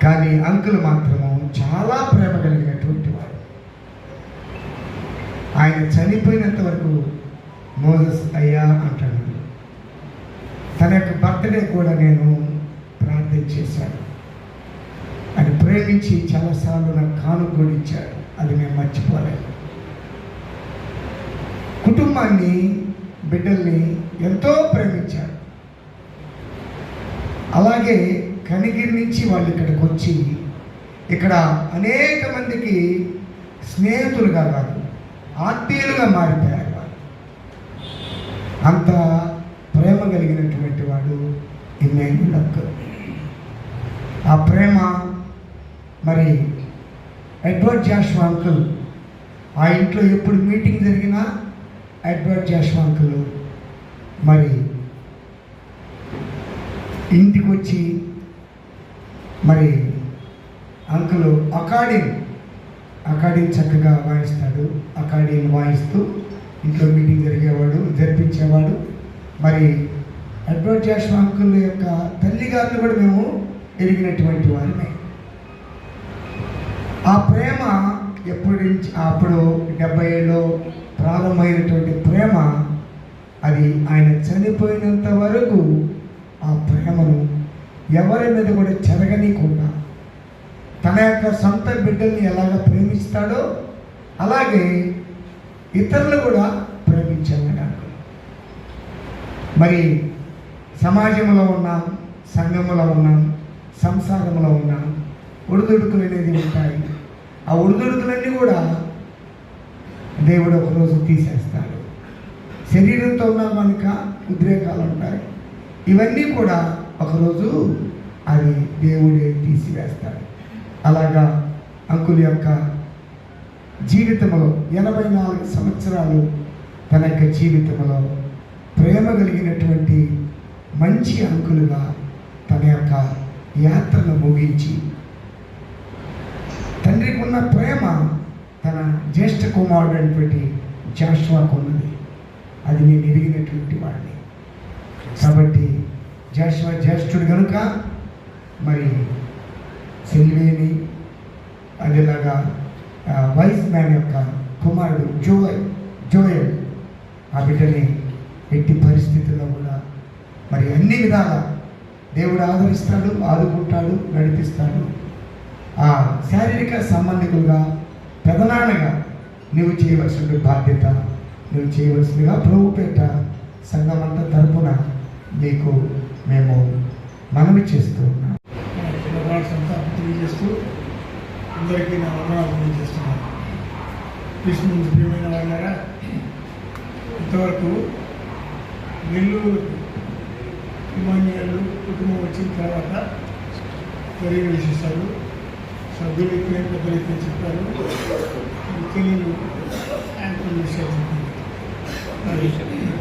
కానీ అంకుల్ మాత్రము చాలా ప్రేమ కలిగినటువంటి వాడు. ఆయన చనిపోయినంత వరకు మోజస్ అయ్యా అంటాడు. తన యొక్క బర్త్డే కూడా నేను ప్రార్థన చేశాను. ఆయన ప్రేమించి చాలాసార్లు నాకు కానుక కూడా ఇచ్చాడు. అది మేము మర్చిపోలేదు. కుటుంబాన్ని, బిడ్డల్ని ఎంతో ప్రేమించాడు. అలాగే కనిగిరి నుంచి వాళ్ళు ఇక్కడికి వచ్చి ఇక్కడ అనేక మందికి స్నేహితులుగా కాదు, ఆత్మీయులుగా మారిపోయారు. వారు అంత ప్రేమ కలిగినటువంటి వాడు, ఇమ్మాన్యుయల్ అంకుల్. ఆ ప్రేమ మరి ఎడ్వర్డ్ జాషువా అంకుల్, ఆ ఇంట్లో ఎప్పుడు మీటింగ్ జరిగినా ఎడ్వర్డ్ జాషువా అంకుల్ మరి ఇంటికి వచ్చి మరి అంకుల్ అకార్డింగ్ చక్కగా వాయిస్తాడు. అకార్డింగ్ వాయిస్తూ ఇంట్లో మీటింగ్ జరిపించేవాడు. మరి ఎడ్వర్డ్ జాషువా అంకుల్ యొక్క తల్లి గారిని కూడా మేము ఎరిగినటువంటి వారిమే. ఆ ప్రేమ అప్పుడు 70 ప్రారంభమైనటువంటి ప్రేమ, అది ఆయన చనిపోయినంత వరకు ఆ ప్రేమను ఎవరి మీద కూడా చెరగనీయకుండా తన యొక్క సొంత బిడ్డల్ని ఎలాగ ప్రేమిస్తాడో అలాగే ఇతరులు కూడా ప్రేమించాలని అంకుల్. మరి సమాజంలో ఉన్నాం, సంఘంలో ఉన్నాం, సంసారంలో ఉన్నాం, ఒడిదుడుకులు అనేది ఉంటాయి. ఆ ఒడిదుడుకులన్నీ కూడా దేవుడు ఒకరోజు తీసేస్తాడు. శరీరంతో ఉన్న కనుక ఉద్రేకాలు ఉంటాయి. ఇవన్నీ కూడా ఒకరోజు అది దేవుడే తీసివేస్తాడు. అలాగా అంకుల్ యొక్క జీవితంలో 84 సంవత్సరాలు తన యొక్క జీవితంలో ప్రేమ కలిగినటువంటి మంచి అంకులుగా తన యొక్క యాత్రను ముగించి, తండ్రికి ఉన్న ప్రేమ తన జ్యేష్ఠ కుమారుడు అయినటువంటి జాషువాకు ఉన్నది. అది నేను ఎరిగినటువంటి వాడిని. కాబట్టి జాషువా జ్యేష్ఠుడు కనుక మరి సెల్వేని, అదేలాగా వైస్ మ్యాన్ యొక్క కుమారుడు జోయల్ ఆ బిడ్డని ఎట్టి పరిస్థితుల్లో కూడా మరి అన్ని విధాల దేవుడు ఆదరిస్తాడు, ఆదుకుంటాడు, నడిపిస్తాడు. ఆ శారీరక సంబంధికులుగా ప్రధానంగా నువ్వు చేయవలసిన బాధ్యత నువ్వు చేయవలసిందిగా ప్రభుపేట సంఘమంతా తరపున నీకు మేము మనవి చేస్తూ ఉన్నాం. తెలియజేస్తూ అందరికీ నా వందనాలు తెలియజేస్తున్నాను. కృష్ణ ప్రియమైన వాళ్ళారా, ఇంతవరకు నెల్లూరు ఇమాన్యుయల్ కుటుంబం వచ్చిన తర్వాత జరిగిన విశేషాలు సభ్యులు ఎక్కువ పెద్దలు ఎక్కువ చెప్పారు. తెలుగు యాంకర్ విషయాలు చెప్పింది.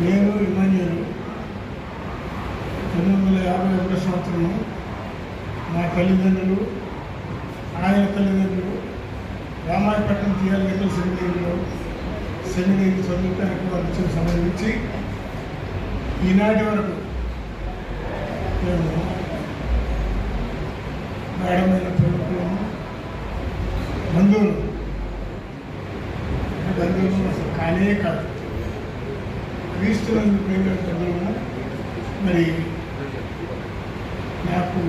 నేను ఇమాన్యుయల్ 1951 సంవత్సరము మా తల్లిదండ్రులు, ఆయన తల్లిదండ్రులు రామాయపట్నం థియాలజికల్ సెమినరీ చదువుతానికి వాళ్ళు వచ్చిన సమయం నుంచి ఈనాటి వరకు మేము గాఢమైన ప్రేమకులము, బంధువులు అసలు కానే కాదు. క్రీస్తులను ప్రేమ బంధువులను. మరి నాకు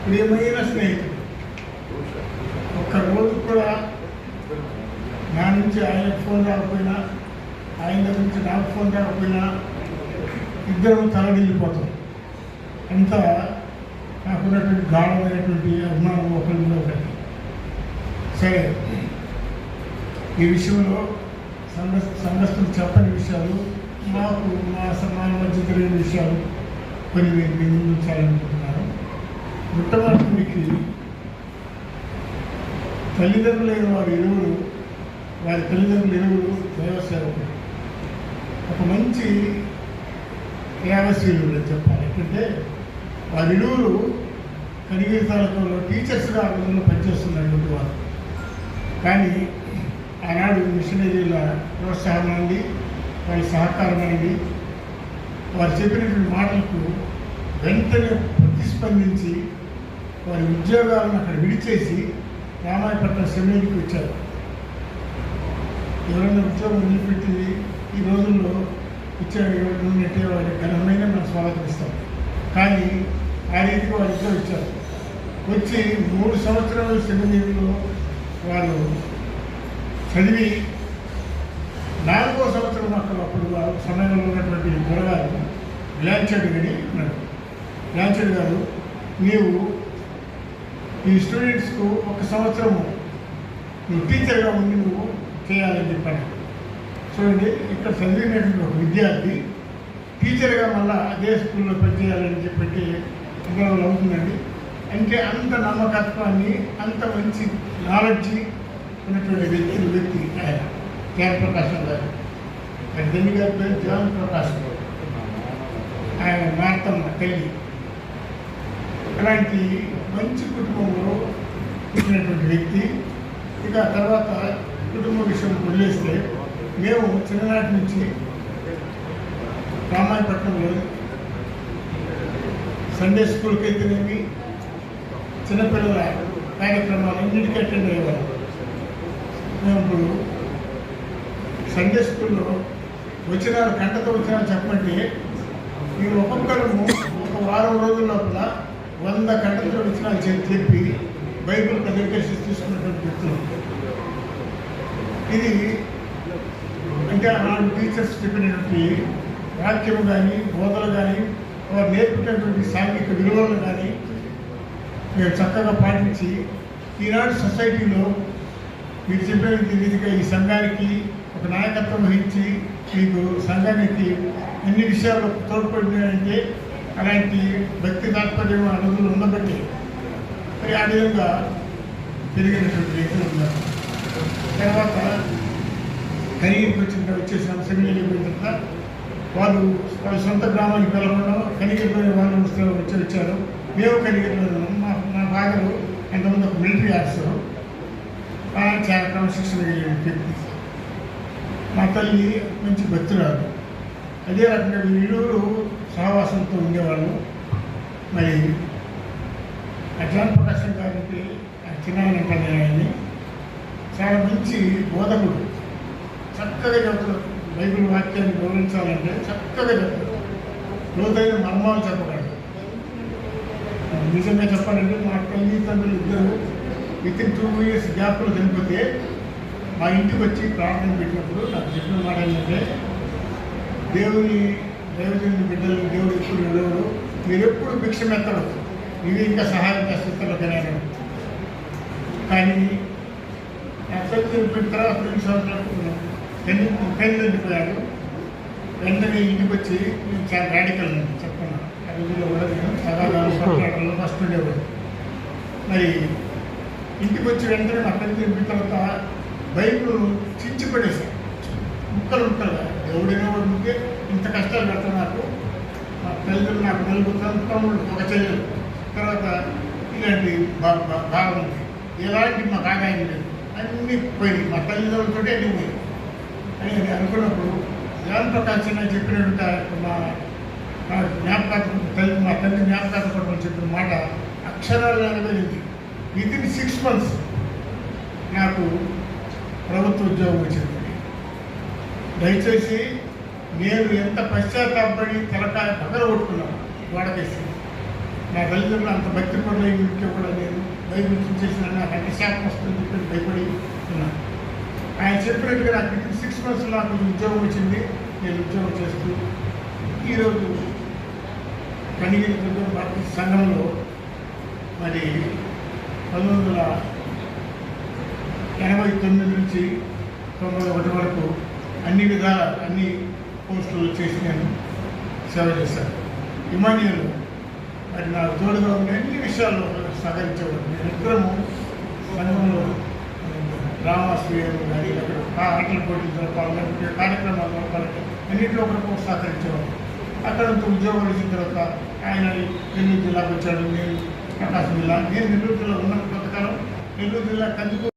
ప్రియమైన స్నేహితుడు. ఒక్కరోజు కూడా నా నుంచి ఆయనకు ఫోన్ రాకపోయినా, ఆయన దగ్గర నుంచి నాకు ఫోన్ రాకపోయినా ఇద్దరం తలడిల్లిపోతాం. అంత నాకున్నటువంటి గాఢమైనటువంటి అభిమానం ఒకరిలో ఒకటి. సరే, ఈ విషయంలో సంఘస్థులు చెప్పని విషయాలు, మాకు మా సమాన మధ్య తెలియని విషయాలు కొన్ని మీ ముందు ఉంచాలనుకుంటున్నాను. మొట్టమొదటి తల్లిదండ్రులైన వారి తల్లిదండ్రులు దైవ సేవకులు. ఒక మంచి త్యాగశీలుడు చెప్పాలి. ఎందుకంటే వారిరువురు కనిగిరి తాలూకాలో టీచర్స్గా ఆ రోజుల్లో పనిచేస్తున్నటువంటి వారు. కానీ ఆనాడు మిషనరీల ప్రోత్సాహం అండి, వారి సహకారం అండి, వారు చెప్పినటువంటి మాటలకు వెంటనే ప్రతిస్పందించి వారి ఉద్యోగాలను అక్కడ విడిచేసి రామాయపట్నం సెమినరీకి వచ్చారు. ఎవరైనా ఉద్యోగం వదిలిపెట్టి ఈ రోజుల్లో ఇచ్చే వారి ఘనమైన మనం స్వాగతిస్తాం. కానీ ఆ రీతికి వారు ఇద్దరు వచ్చారు. వచ్చి 3 సంవత్సరాలు సెమినరీలో వారు చదివి 4వ సంవత్సరం అప్పుడు సమయంలో ఉన్నటువంటి గురగారు ల్యాంచెడ్ గడి ఉన్నాడు. ల్యాంచెడ్ గారు, నీవు ఈ స్టూడెంట్స్కు 1 సంవత్సరము నువ్వు టీచర్గా ఉండి నువ్వు చేయాలని చెప్పాను. చూడండి, ఇక్కడ చదివినటువంటి ఒక విద్యార్థి టీచర్గా మళ్ళీ అదే స్కూల్లో పనిచేయాలని చెప్పి ఇన్వాల్వ్ అవుతుందండి. అంటే అంత నమ్మకత్వాన్ని, అంత మంచి నాలెడ్జి ఉన్నటువంటి వ్యక్తి ఆయన జ్ఞాన ప్రకాశం గారు. తండ్రి గారి పేరు జ్ఞాన ప్రకాశం, ఆయన మార్తమ్మ తల్లి. అలాంటి మంచి కుటుంబంలో పుట్టినటువంటి వ్యక్తి. ఇక తర్వాత కుటుంబ విషయం వదిలేస్తే, మేము చిన్ననాటి నుంచి రామాయపట్నంలో సండే స్కూల్కి అయితేనేమి, చిన్నపిల్లల కార్యక్రమాలు అన్నిటికీ అటెండ్ అయ్యేవారు. మేము ఇప్పుడు సండే స్కూల్లో వచ్చినారు, గంటతో వచ్చినారు చెప్పండి, మీరు ఒక్కొక్కరు ఒక వారం రోజుల లోపల 100 గంటలతో వచ్చినారు చెప్పి బైబిల్ ప్రెజెంటేషన్స్ తీసుకున్నటువంటి వ్యక్తులు. ఇది అంటే ఆనాడు టీచర్స్ చెప్పినటువంటి వాక్యం కానీ, బోధలు కానీ, వారు నేర్పేటటువంటి సాంఘిక విలువలను కానీ మేము చక్కగా పాటించి ఈనాడు సొసైటీలో మీరు చెప్పిన రీతిగా ఈ సంఘానికి ఒక నాయకత్వం వహించి మీకు సంఘానికి అన్ని విషయాల్లో తోడ్పడినాయంటే అలాంటి వ్యక్తి తాత్పర్యం ఆ రోజులు ఉండబట్టి మరి ఆ విధంగా పెరిగినటువంటి వ్యక్తులు ఉన్నారు. తర్వాత కనిగిరికి వచ్చేసిన సెమినరీకి వచ్చిన తర్వాత వాళ్ళ సొంత గ్రామానికి వెళ్ళకుండా కనిగిరిలోని వాళ్ళు వచ్చారు. మేము కనిగిరిలో మా భాగంలో ఎంతమంది ఒక మిలిటరీ ఆఫీసరు, చాలా క్రమశిక్షణ వ్యక్తి. మా తల్లి మంచి భక్తురాలు. అదే రకంగా వీళ్ళూరు సహవాసంతో ఉండేవాళ్ళు. మరి జ్ఞాన ప్రకాశం గారికి చిన్నాయన ఆయన్ని చాలా మంచి బోధకుడు. చక్కగా చెప్తారు, బైబిల్ వాక్యాన్ని గౌరవించాలంటే చక్కగా చెప్తారు, లోతైన మర్మాలు చెప్పగలరు. నిజంగా చెప్పాలంటే మా తల్లిదండ్రులు ఇద్దరు వితిన్ 2 years గ్యాప్లో చనిపోతే మా ఇంటికి వచ్చి ప్రార్థన పెట్టినప్పుడు నాకు చెప్పిన మాట ఏంటంటే, దేవుని దైవజనుని బిడ్డలు దేవుడు ఎప్పుడు ఎవరు, మీరు ఎప్పుడు భిక్ష ఎత్తరు, ఇవి ఇంకా సహాయం చేస్తారు కానీ. కానీ నా తల్లి చనిపోయిన తర్వాత 2 సంవత్సరాలు చనిపోయాడు. వెంటనే ఇంటికి వచ్చి నేను చాలా రాడికల్ అండి చెప్తున్నాను. ఆ రోజుల్లో కూడా నేను చదవడంలో ఫస్ట్ ఉండేవాడు. మరి ఇంటికి వచ్చి వెంటనే నా తల్లి చనిపోయిన తర్వాత బైబిల్ చించి పడేశాను ముక్కలుగా. దేవుడైనా ఉంటే ఇంత కష్టాలు పెడతా నాకు, మా తల్లిదండ్రులు నాకు నలుగురు తమ్ముళ్ళు, ఒక చెల్లెలు, తర్వాత ఇలాంటి భావం ఉంది, ఎలాంటి మా కాగాయం లేదు, అన్నీ పోయి మా తల్లిదండ్రులతో అన్నీ పోయి అని అనుకున్నప్పుడు జ్ఞాన ప్రకాశం చెప్పినట్టు మా తల్లి జ్ఞాపకార్థం చెప్పిన మాట అక్షరాలు నెరవేరింది. వితిన్ 6 months నాకు ప్రభుత్వ ఉద్యోగం వచ్చింది. దయచేసి నేను ఎంత పశ్చాత్తాపడి తలకాయ పగల కొట్టుకున్నాను గోడకేసి. నా తల్లిదండ్రులు అంత భక్తి పనులు ఇంట్లో కూడా నేను బైబిల్ చూసేసిన నాకు అంటే శాపం వస్తుందని చెప్పి భయపడి ఉన్నాను. ఆయన చెప్పినట్టుగా నాకు వితిన్ 6 months నాకు ఉద్యోగం వచ్చింది. నేను ఉద్యోగం చేస్తూ ఈరోజు కనిగిరి బాప్టిస్ట్ సంఘంలో మరి 1989 నుంచి 91 వరకు అన్ని విధాల అన్ని పోస్టులు చేసి నేను సేవ చేశాను. ఇమానియల్ మరి నాకు తోడుగా ఉండే అన్ని విషయాల్లో సహకరించేవాడు. నేను ఇద్దరము సంఘంలో రామాశ్రయం కానీ అక్కడ ఆటల పోటీలు జరపాలి, కార్యక్రమాలు జరపాలంటే అన్నింటిలో ఒకరికి సహకరించేవాడు. అక్కడ ఉద్యోగాలు ఇచ్చిన తర్వాత ఆయన నెల్లూరు జిల్లాకు వచ్చాడు. నేను ప్రకాశం జిల్లా, నేను నెల్లూరు జిల్లా ఉన్న కొంతకాలం నెల్లూరు జిల్లా కందుకూరు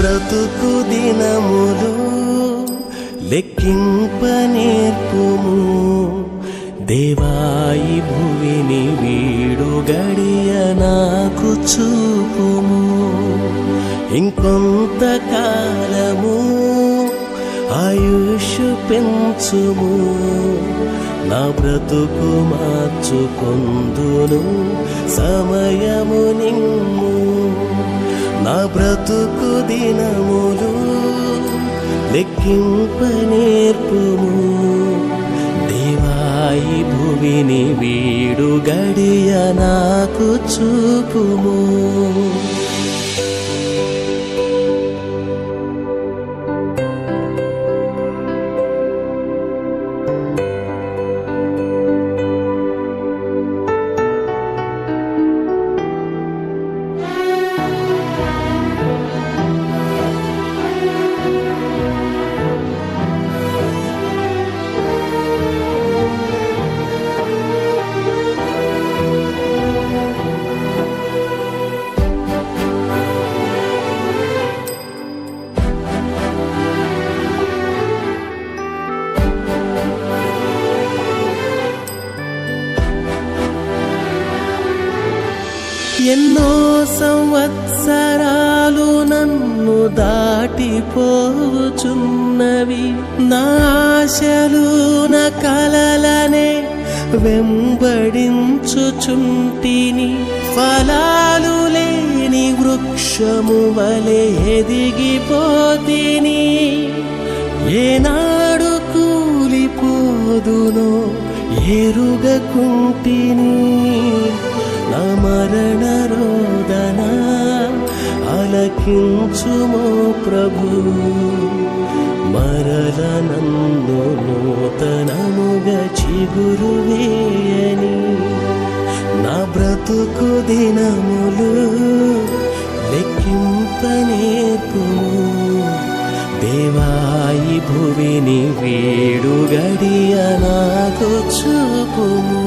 బ్రతుకు దినములు లెక్కింప నేర్పుము. దేవాయి భువిని వీడు గడియ నాకు చూపుము. ఇంకొంత కాలము ఆయుష్ పెంచుము. నా బ్రతుకు మార్చుకొందును సమయము నిమ్ము. నా బ్రతుకు దినములు లెక్కింప నేర్పుము. దేవాయి భువిని వీడు గడియ నాకు చూపుము. ఎన్నో సంవత్సరాలు నన్ను దాటిపోచున్నవి. నా ఆశలు నా కలలనే వెంబడించుచుంటిని. ఫలాలు లేని వృక్షము వలె ఎదిగిపోతిని. ఏనాడు కూలిపోదునో ఎరుగకుంటిని. నా మరణ రోదన ఆలకించుమో ప్రభు. మరల నన్ను నూతనముగా చిగురు వేయని. నా బ్రతుకు దినములు లెక్కింప నేర్పుము. దేవాయి భువిని వీడు గడియ నాకు చూపుము.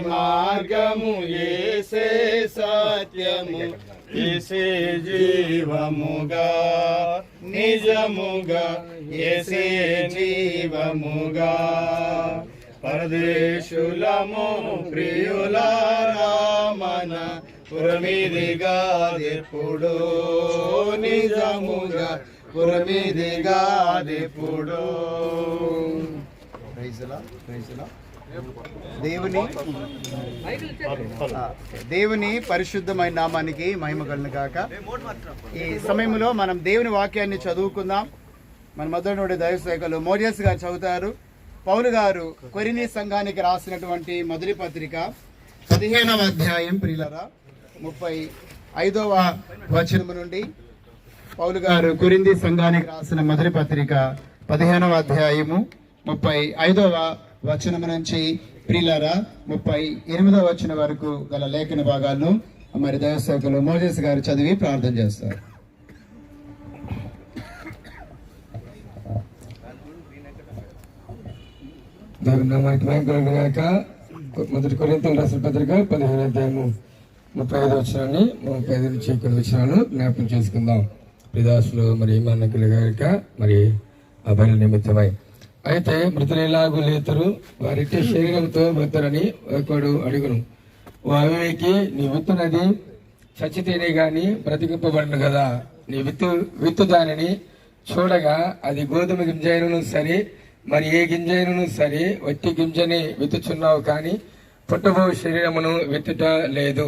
మార్గము యేసే సత్యము యేసే జీవముగా నిజముగా యేసే జీవముగా. పరదేశులము ప్రియులారా మన పురమిదిగా ఎప్పుడు నిజముగా పురమిదిగా ఎప్పుడు. దేవుని పరిశుద్ధమైన నామానికి మహిమ కలుగును గాక. ఈ సమయంలో మనం దేవుని వాక్యాన్ని చదువుకుందాం. మన మొదటి దైవ సేవకులు మోజెస్ గారు చదువుతారు. పౌలు గారు కొరింథీ సంఘానికి రాసినటువంటి మొదటి పత్రిక 15వ అధ్యాయం ప్రియులారా 35వ వచనము నుండి పౌలు గారు కొరింథీ సంఘానికి రాసిన మొదటి పత్రిక 15వ అధ్యాయము 35వ వచనము నుంచి ప్రియులారా 38వ వచనం వరకు గల లేఖన భాగాలను మరి దైవ సేవకులు మోజెస్ గారు చదివి ప్రార్థన చేస్తారు. మొదటి కొరింథీయులకు రాసిన పత్రిక 15వ అధ్యాయము 35వ వచనాన్ని 35 నుంచి 1 వచనాలను జ్ఞాపకం చేసుకుందాం. ప్రిదాసులు మరి ఇమానుయేలు గారిక మరి ఆ బలి నిమిత్తమై అయితే మృతులు ఎలాగూ లేతరు, వారిటి శరీరంతో మృతులని ఒకడు అడుగును. ఓ అవివేకి, నీ విత్తునది చచ్చితేనే గాని బ్రతికింపబడను కదా. నీ విత్తు దానిని చూడగా అది గోధుమ గింజైనను సరే, మరి ఏ గింజైనను సరే, వట్టి గింజని విత్తుచున్నావు కానీ పుట్టబో శరీరమును విత్తుట లేదు.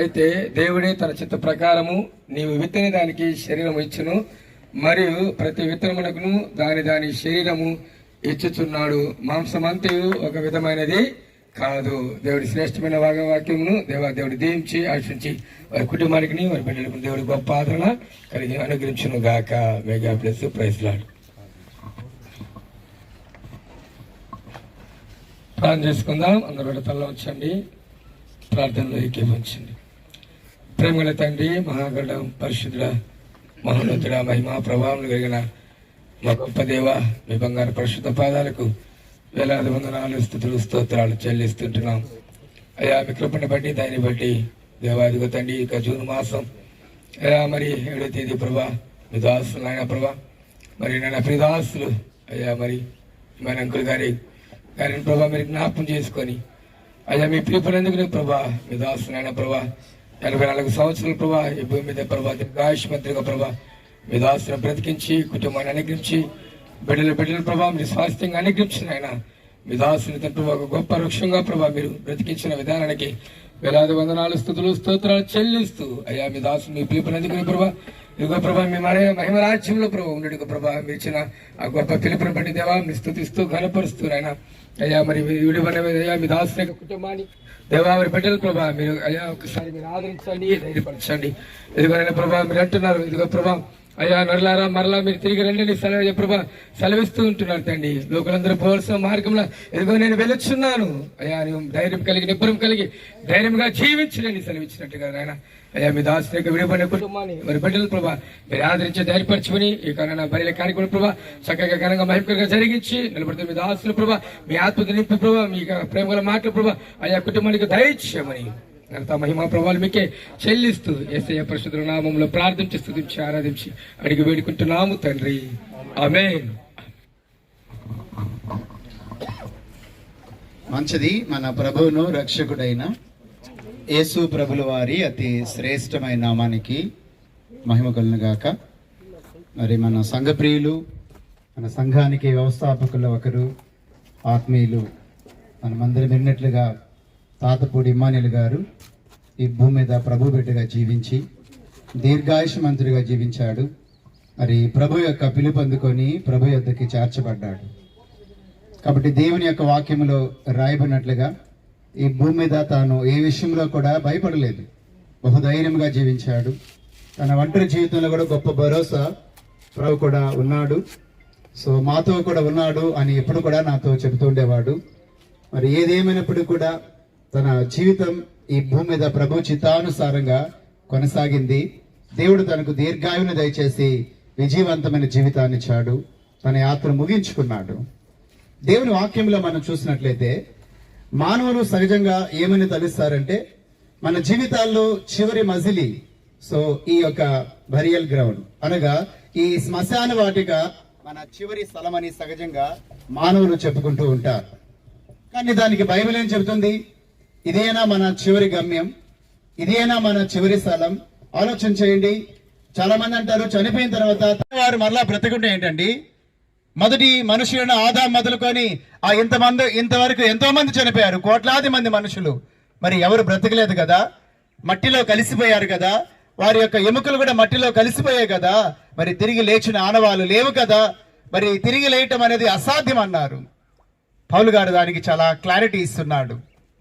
అయితే దేవుడే తన చిత్త ప్రకారము నీవు విత్తని దానికి శరీరం ఇచ్చును, మరియు ప్రతి విత్తనమునకును దాని శరీరము ఇచ్చుచున్నాడు. మాంసమంతయు ఒక విధమైనది కాదు. దేవుడి శ్రేష్టమైన వాక్యమును దేవుడు దీవించి ఆశించి వారి కుటుంబానికి వారి బిడ్డలకు దేవుడి గొప్ప ఆదరణ కలిగి అనుగ్రహించును గాక. మెగా ప్లస్ ప్రైజ్ లార్డ్. ప్రార్థన చేసుకుందాం. అందరూ కూడా తల వచ్చండి, ప్రార్థనలో ఏకీభవించండి. ప్రేమగల తండ్రి, మహాగణం, పరిశుద్ధుడ, మహోన్నతుడ, మహిమా ప్రభావం కలిగిన మా గొప్ప దేవ, మీ బంగారు పరిశుద్ధ పాదాలకు వేలాది వందనాలు, స్తుతులు, స్తోత్రాలు చెల్లిస్తుంటున్నాం. అయ్యా, మీ కృపని బట్టి, దాన్ని బట్టి దేవాదిగో తండ్రి, ఇక జూన్ మాసం అయ్యా మరి 7వ తేదీ ప్రభా, మీ దాసులు నాయన ప్రభా, మరి నాయన ప్రియదాసులు అయ్యా మరి మన అంకుల్ గారిని ప్రభా మీరు జ్ఞాపకం చేసుకొని అయ్యా మీ పిలుపునందుకు ప్రభా, మీ దాసులు నాయన ప్రభా 84 సంవత్సరాల ప్రభా ఈ భూమి మీద ప్రభా దీర్ఘాయుష్మంతుడిగా ప్రభా మీ దాసును బ్రతికించి కుటుంబాన్ని అనుగ్రహించి బిడ్డల ప్రభా మీరు స్వాస్థ్యంగా అనుగ్రహించిన ఆయన మీ దాసుని ప్రభా ఒక గొప్ప వృక్షంగా ప్రభా మీరు బ్రతికించిన విధానానికి వేలాది వందనాలు, స్తుతులు, స్తోత్రాలు చెల్లిస్తూ అయ్యా మీ దాసు మీ పిలుపునందుకు ప్రభా ఇదిగో ప్రభా మీ మహిమ రాజ్యంలో ప్రభా ఉండేది ప్రభా మీరు ఇచ్చిన ఆ గొప్ప పిలుపుని బట్టి దేవా మీరు స్తుతిస్తూ ఘనపరుస్తూ ఆయన అయ్యా మరి అయ్యా మీ దాసు యొక్క కుటుంబాన్ని దేవా మరి బిడ్డలు ప్రభా మీరు అయ్యా ఒకసారి మీరు ఆదరించండి, ధైర్యపరచండి. ఇదిగో ప్రభా మీరు అంటున్నారు, ఇదిగో ప్రభా అయ్యా నరలారా మరలా మీరు తిరిగి రండి సెలవు ప్రభా సెలవిస్తూ ఉంటున్నారు తండ్రి. లోకలందరూ పోవలసిన మార్గంలో ఇదిగో నేను వెళ్ళొచ్చున్నాను అయ్యా, నువ్వు ధైర్యం కలిగి నిబ్బరం కలిగి ధైర్యంగా జీవించలేని సెలవిచ్చినట్టుగా ఆయన అయ్యా మీ దాసు యొక్క విడిపడిన కుటుంబాన్ని మరి బిడ్డలు ప్రభా మీరు ఆదరించి ధైర్యపరచుకుని ఈ కారణ బయలు కార్యక్రమం ప్రభా చక్కగా ఘనంగా మహిమకరంగా జరిగించి నిలబడితే మీ దాసులు ప్రభా మీ ఆత్మకు నింపి ప్రభా మీ ప్రేమగల మాటలు ప్రభా అయ్యా కుటుంబానికి దయచేయమని అంత మహిమా ప్రభావాలు మీకే చెల్లిస్తూ యేసయ్య పరిశుద్ధ నామములో ప్రార్థించి స్తుతించి ఆరాధించి అడిగి వేడుకుంటున్నాము తండ్రి, ఆమేన్. మంచిది. మన ప్రభువును రక్షకుడైన యేసు ప్రభుల వారి అతి శ్రేష్టమైన నామానికి మహిమ కలుగును గాక. మరి మన సంఘ ప్రియులు, మన సంఘానికి వ్యవస్థాపకులు ఒకరు, ఆత్మీయులు మనమందరం విన్నట్లుగా తాతపూడి ఇమ్మానుయేల్ గారు ఈ భూమి మీద ప్రభు బిడ్డగా జీవించి దీర్ఘాయుష్మంతుడిగా జీవించాడు. మరి ప్రభు యొక్క పిలుపు అందుకొని ప్రభు యొద్దకి చేర్చబడ్డాడు. కాబట్టి దేవుని యొక్క వాక్యములో రాయబడినట్లుగా ఈ భూమి మీద తాను ఏ విషయంలో కూడా భయపడలేదు, బహుధైర్యంగా జీవించాడు. తన ఒంటరి జీవితంలో కూడా గొప్ప భరోసా ప్రభు కూడా ఉన్నాడు. సో మాతో కూడా ఉన్నాడు అని ఎప్పుడు కూడా నాతో చెబుతూ ఉండేవాడు. మరి ఏదేమైనప్పుడు కూడా తన జీవితం ఈ భూమి మీద ప్రభు చిత్తానుసారంగా కొనసాగింది. దేవుడు తనకు దీర్ఘాయువును దయచేసి విజయవంతమైన జీవితాన్ని ఇచ్చాడు. తన యాత్ర ముగించుకున్నాడు. దేవుని వాక్యంలో మనం చూసినట్లయితే మానవులు సహజంగా ఏమని తలుస్తారంటే మన జీవితాల్లో చివరి మజిలీ, సో ఈ యొక్క బరియల్ గ్రౌండ్ అనగా ఈ శ్మశాన వాటిక మన చివరి స్థలం అని సహజంగా మానవులు చెప్పుకుంటూ ఉంటారు. కానీ దానికి బైబిల్ ఏం చెబుతుంది? ఇదేనా మన చివరి గమ్యం? ఇదేనా మన చివరి స్థలం? ఆలోచన చేయండి. చాలా మంది అంటారు చనిపోయిన తర్వాత వారు మరలా బ్రతికుంటే ఏంటండి? మొదటి మనుషులను ఆదాం మొదలుకొని ఇంతవరకు ఎంతో మంది చనిపోయారు, కోట్లాది మంది మనుషులు. మరి ఎవరు బ్రతకలేదు కదా, మట్టిలో కలిసిపోయారు కదా, వారి యొక్క ఎముకలు కూడా మట్టిలో కలిసిపోయాయి కదా, మరి తిరిగి లేచిన ఆనవాళ్ళు లేవు కదా, మరి తిరిగి లేయటం అనేది అసాధ్యం అన్నారు. పౌలు గారు దానికి చాలా క్లారిటీ ఇస్తున్నాడు,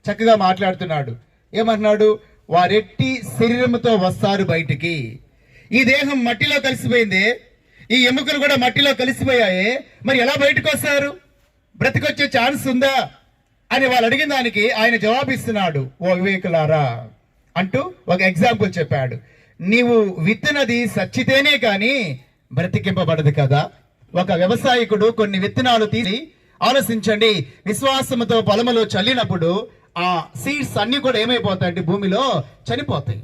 చక్కగా మాట్లాడుతున్నాడు. ఏమన్నాడు? వారెట్టి శరీరంతో వస్తారు బయటికి. ఈ దేహం మట్టిలో కలిసిపోయింది, ఈ ఎముకలు కూడా మట్టిలో కలిసిపోయాయి, మరి ఎలా బయటకు వస్తారు? బ్రతికొచ్చే ఛాన్స్ ఉందా అని వాళ్ళు అడిగిన దానికి ఆయన జవాబిస్తున్నాడు, ఓ వివేకులారా అంటూ ఒక ఎగ్జాంపుల్ చెప్పాడు. నీవు విత్తినది సచ్చితేనే కానీ బ్రతికింపబడదు కదా. ఒక వ్యవసాయకుడు కొన్ని విత్తనాలు తీసి ఆలోచించండి, విశ్వాసముతో పొలములో చల్లినప్పుడు ఆ సీడ్స్ అన్ని కూడా ఏమైపోతాయంటే భూమిలో చనిపోతాయి.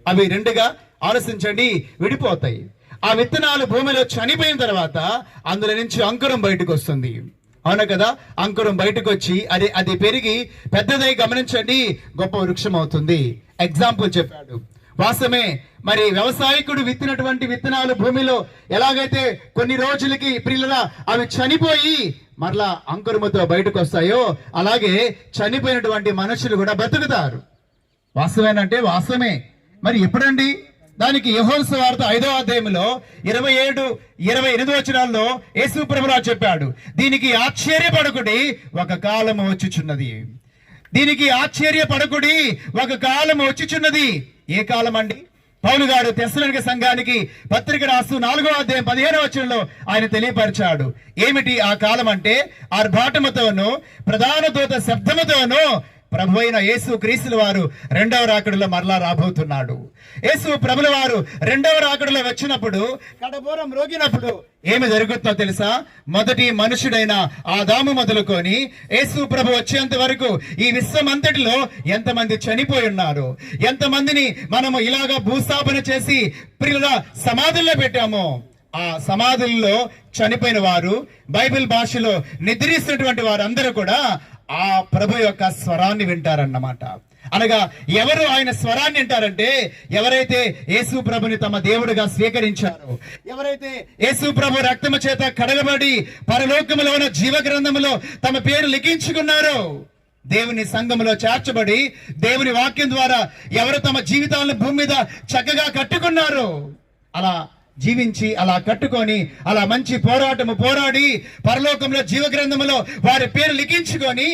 అవి రెండుగా ఆలోచించండి విడిపోతాయి. ఆ విత్తనాలు భూమిలో చనిపోయిన తర్వాత అందులో నుంచి అంకురం బయటకు వస్తుంది, అవునా కదా? అంకురం బయటకు వచ్చి అది పెరిగి పెద్దదై గమనించండి గొప్ప వృక్షం అవుతుంది. ఎగ్జాంపుల్ చెప్పాడు. వాస్తవమే. మరి వ్యవసాయకుడు విత్తినటువంటి విత్తనాలు భూమిలో ఎలాగైతే కొన్ని రోజులకి ప్రియులరా అవి చనిపోయి మరలా అంకురముతో బయటకు వస్తాయో అలాగే చనిపోయినటువంటి మనుషులు కూడా బ్రతుకుతారు. వాస్తవేనంటే వాస్తవమే. మరి ఎప్పుడండి? దానికి యోహాను సువార్త 5వ అధ్యాయంలో 27-28 వచనాల్లో యేసు ప్రభువు చెప్పాడు, దీనికి ఆశ్చర్యపడకుడి, ఒక కాలం వచ్చుచున్నది. దీనికి ఆశ్చర్యపడకుడి, ఒక కాలం వచ్చుచున్నది. ఏ కాలం అండి? పౌలు గారు తెస్సలోనిక సంఘానికి పత్రిక రాస్తూ 4వ అధ్యాయం 15వ వచనంలో ఆయన తెలియపరిచాడు. ఏమిటి ఆ కాలం అంటే, ఆర్భాటముతోనూ ప్రధాన దూత శబ్దముతోనూ ప్రభు అయిన యేసు క్రీస్తుల వారు 2వ రాకడలో మరలా రాబోతున్నాడు. యేసు ప్రభుల వారు 2వ రాకడలో వచ్చినప్పుడు, కడబోరం రోగినప్పుడు ఏమి జరుగుతుందో తెలుసా? మొదటి మనుషుడైన ఆదాము మొదలుకొని యేసు ప్రభు వచ్చేంత వరకు ఈ విశ్వమంతటిలో ఎంతమంది చనిపోయి ఉన్నారు, ఎంతమందిని మనము ఇలాగా భూస్థాపన చేసి ప్రియుల సమాధుల్లో పెట్టామో, ఆ సమాధుల్లో చనిపోయిన వారు, బైబిల్ భాషలో నిద్రిస్తున్నటువంటి వారందరూ కూడా ఆ ప్రభు యొక్క స్వరాన్ని వింటారన్నమాట. అనగా ఎవరు ఆయన స్వరాన్ని వింటారంటే, ఎవరైతే యేసు ప్రభుని తమ దేవుడిగా స్వీకరించారో, ఎవరైతే యేసు ప్రభు రక్తము చేత కడగబడి పరలోకములో ఉన్న జీవ గ్రంథములో తమ పేరు లిఖించుకున్నారో, దేవుని సంఘములో చేర్చబడి దేవుని వాక్యం ద్వారా ఎవరు తమ జీవితాలను భూమి మీద చక్కగా కట్టుకున్నారో, అలా జీవించి అలా కట్టుకొని అలా మంచి పోరాటము పోరాడి పరలోకంలో జీవ గ్రంథములో వారి పేరు లిఖించుకొని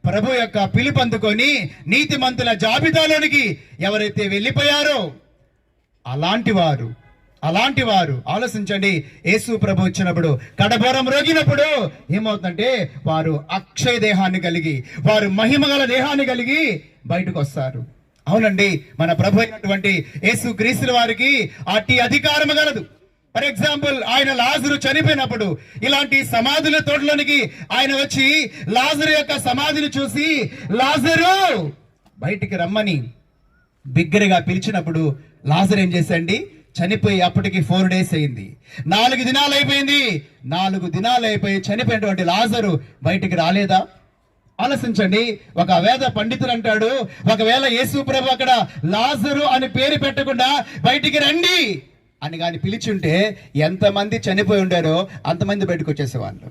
ప్రభు యొక్క పిలుపు అందుకొని నీతిమంతుల జాబితాలోనికి ఎవరైతే వెళ్ళిపోయారో అలాంటి వారు ఆలోచించండి. యేసు ప్రభు వచ్చినప్పుడు, కడబోరం రోగినప్పుడు ఏమవుతుందంటే, వారు అక్షయ దేహాన్ని కలిగి, వారు మహిమ గల దేహాన్ని కలిగి బయటకు వస్తారు. అవునండి, మన ప్రభు అయినటువంటి యేసు క్రీస్తుల వారికి అట్టి అధికారం గలదు. ఫర్ ఎగ్జాంపుల్, ఆయన లాజరు చనిపోయినప్పుడు ఇలాంటి సమాధుల తోటలోనికి ఆయన వచ్చి లాజరు యొక్క సమాధిని చూసి, లాజరు బయటికి రమ్మని బిగ్గరగా పిలిచినప్పుడు లాజరు ఏం చేశాండి? చనిపోయి అప్పటికి 4 days అయింది. 4 దినాలు అయిపోయింది. 4 దినాలు అయిపోయి చనిపోయినటువంటి లాజరు బయటికి రాలేదా? ఆలోచించండి. ఒక వేద పండితుడు అంటాడు, ఒకవేళ యేసు ప్రభు అక్కడ లాజరు అని పేరు పెట్టకుండా బయటికి రండి అని కానీ పిలిచుంటే ఎంతమంది చనిపోయి ఉండారో అంతమంది బయటకు వచ్చేసేవాళ్ళు.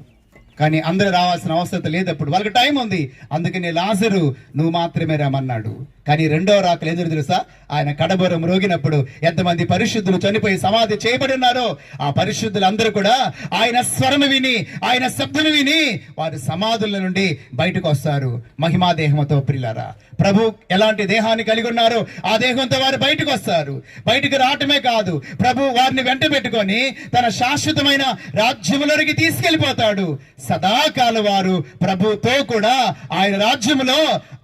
కానీ అందరూ రావాల్సిన అవసరం లేదు. అప్పుడు వాళ్ళకి టైం ఉంది. అందుకని లాజరు నువ్వు మాత్రమే రమ్మన్నాడు. కానీ 2వ రాకలు ఎదురు తెలుసా? ఆయన కడబోరం రోగినప్పుడు ఎంతమంది పరిశుద్ధులు చనిపోయి సమాధి చేయబడి ఉన్నారో ఆ పరిశుద్ధులు అందరూ కూడా ఆయన స్వరము విని, ఆయన శబ్దము విని వారి సమాధుల నుండి బయటకు వస్తారు మహిమా దేహంతో. ప్రియులారా, ప్రభు ఎలాంటి దేహాన్ని కలిగి ఉన్నారో ఆ దేహంతో వారు బయటకు వస్తారు. బయటకు రావటమే కాదు, ప్రభు వారిని వెంట పెట్టుకొని తన శాశ్వతమైన రాజ్యములోనికి తీసుకెళ్లిపోతాడు. సదాకాలం వారు ప్రభుతో కూడా ఆయన రాజ్యములో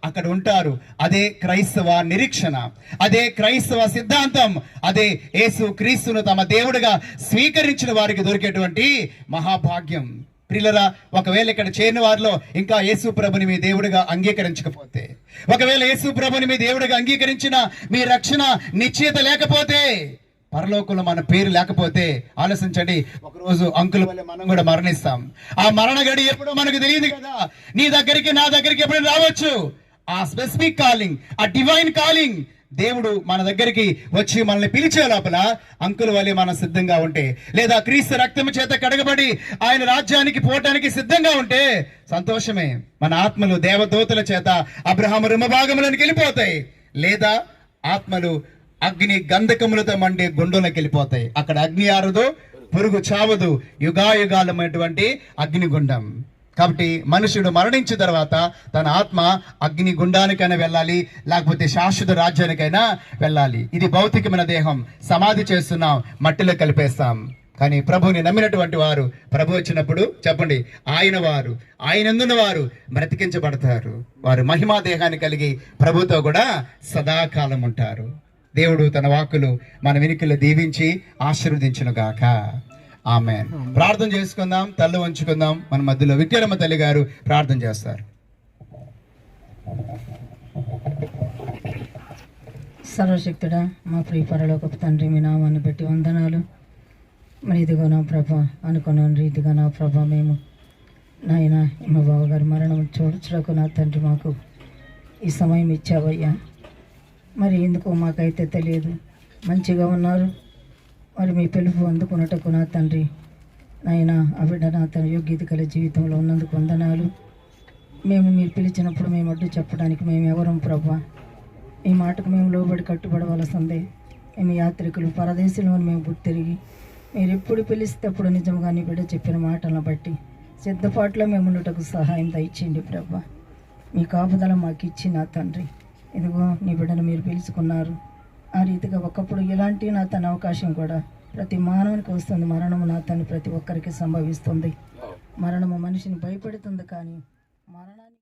అక్కడ ఉంటారు. అదే క్రైస్తవ నిరీక్షణ, అదే క్రైస్తవ సిద్ధాంతం, అదే యేసు క్రీస్తును తమ దేవుడిగా స్వీకరించిన వారికి దొరికేటువంటి మహాభాగ్యం. ప్రియులరా, ఒకవేళ ఇక్కడ చేరిన వారిలో ఇంకా యేసు ప్రభుని మీ దేవుడిగా అంగీకరించకపోతే, ఒకవేళ యేసు ప్రభుని మీ దేవుడిగా అంగీకరించిన మీ రక్షణ నిశ్చయిత లేకపోతే, పరలోకంలో మన పేరు లేకపోతే, ఆలోచించండి, ఒకరోజు అంకుల వల్ల మనం కూడా మరణిస్తాం. ఆ మరణ గడి ఎప్పుడో మనకు తెలియదు కదా. నీ దగ్గరికి నా దగ్గరికి ఎప్పుడైనా రావచ్చు. ఆ స్పెసిఫిక్ కాలింగ్, ఆ డివైన్ కాలింగ్, దేవుడు మన దగ్గరికి వచ్చి మనల్ని పిలిచే లోపల అంకుల వల్లే మనం సిద్ధంగా ఉంటే, లేదా క్రీస్తు రక్తము చేత కడగబడి ఆయన రాజ్యానికి పోవటానికి సిద్ధంగా ఉంటే సంతోషమే. మన ఆత్మలు దేవదూతల చేత అబ్రహాము రింభాగములోనికి వెళ్ళిపోతాయి. లేదా ఆత్మలు అగ్ని గంధకములతో మండే గుండంలోకి వెళ్ళిపోతాయి. అక్కడ అగ్ని ఆరదు, పురుగు చావదు, యుగాయుగాలమైనటువంటి అగ్నిగుండం. కాబట్టి మనుషుడు మరణించిన తర్వాత తన ఆత్మ అగ్ని గుండానికైనా వెళ్ళాలి, లేకపోతే శాశ్వత రాజ్యానికైనా వెళ్ళాలి. ఇది భౌతికమైన దేహం, సమాధి చేస్తున్నాం, మట్టిలో కలిపేస్తాం. కానీ ప్రభుని నమ్మినటువంటి వారు, ప్రభు వచ్చినప్పుడు చెప్పండి, ఆయనందున్న వారు బ్రతికించబడతారు. వారు మహిమా దేహాన్ని కలిగి ప్రభుతో కూడా సదాకాలం ఉంటారు. దేవుడు తన వాక్కులు మన వెనుకలు దీవించి ఆశీర్వదించునుగాక. ఆమేన్. ప్రార్థన చేసుకుందాం, తల్లు వంచుకుందాం. మన మధ్యలో విక్రమ తల్లి గారు ప్రార్థన చేస్తారు. సర్వశక్తుడా, మా ప్రియ పరలోకపు తండ్రి, మీ నామాన్ని బట్టి వందనాలు. మరి ఇదిగో నా ప్రభ, అనుకున్న రీతిగా నా ప్రభ, మేము నాయన మా బావగారి మరణం చూడచులకు నా తండ్రి మాకు ఈ సమయం ఇచ్చావయ్యా. మరి ఎందుకో మాకైతే తెలియదు. మంచిగా ఉన్నారు. మరి మీ పిలుపు అందుకున్నటకు నా తండ్రి, నాయన ఆ బిడ్డ నా తన యోగ్యత గల జీవితంలో ఉన్నందుకు వందనాలు. మేము మీరు పిలిచినప్పుడు మేము అడ్డు చెప్పడానికి మేము ఎవరం ప్రభా? ఈ మాటకు మేము లోబడి కట్టుబడవలసిందే. మేము యాత్రికులు, పరదేశంలో మేము గుర్తిరిగి మీరు ఎప్పుడు పిలిస్తే అప్పుడు నిజంగా నీ బిడ్డ చెప్పిన మాటలను బట్టి సిద్ధపాటులో మేము ఉండటకు సహాయం దయచేయండి ప్రభా. మీ కాపుదల మాకు ఇచ్చి నా తండ్రి, ఇదిగో నీ బిడ్డను మీరు పిలుచుకున్నారు. ఆ రీతిగా ఒకప్పుడు ఇలాంటి నా తన అవకాశం కూడా ప్రతి మానవునికి వస్తుంది. మరణము నా తను ప్రతి ఒక్కరికి సంభవిస్తుంది. మరణము మనిషిని భయపెడుతుంది, కానీ మరణాన్ని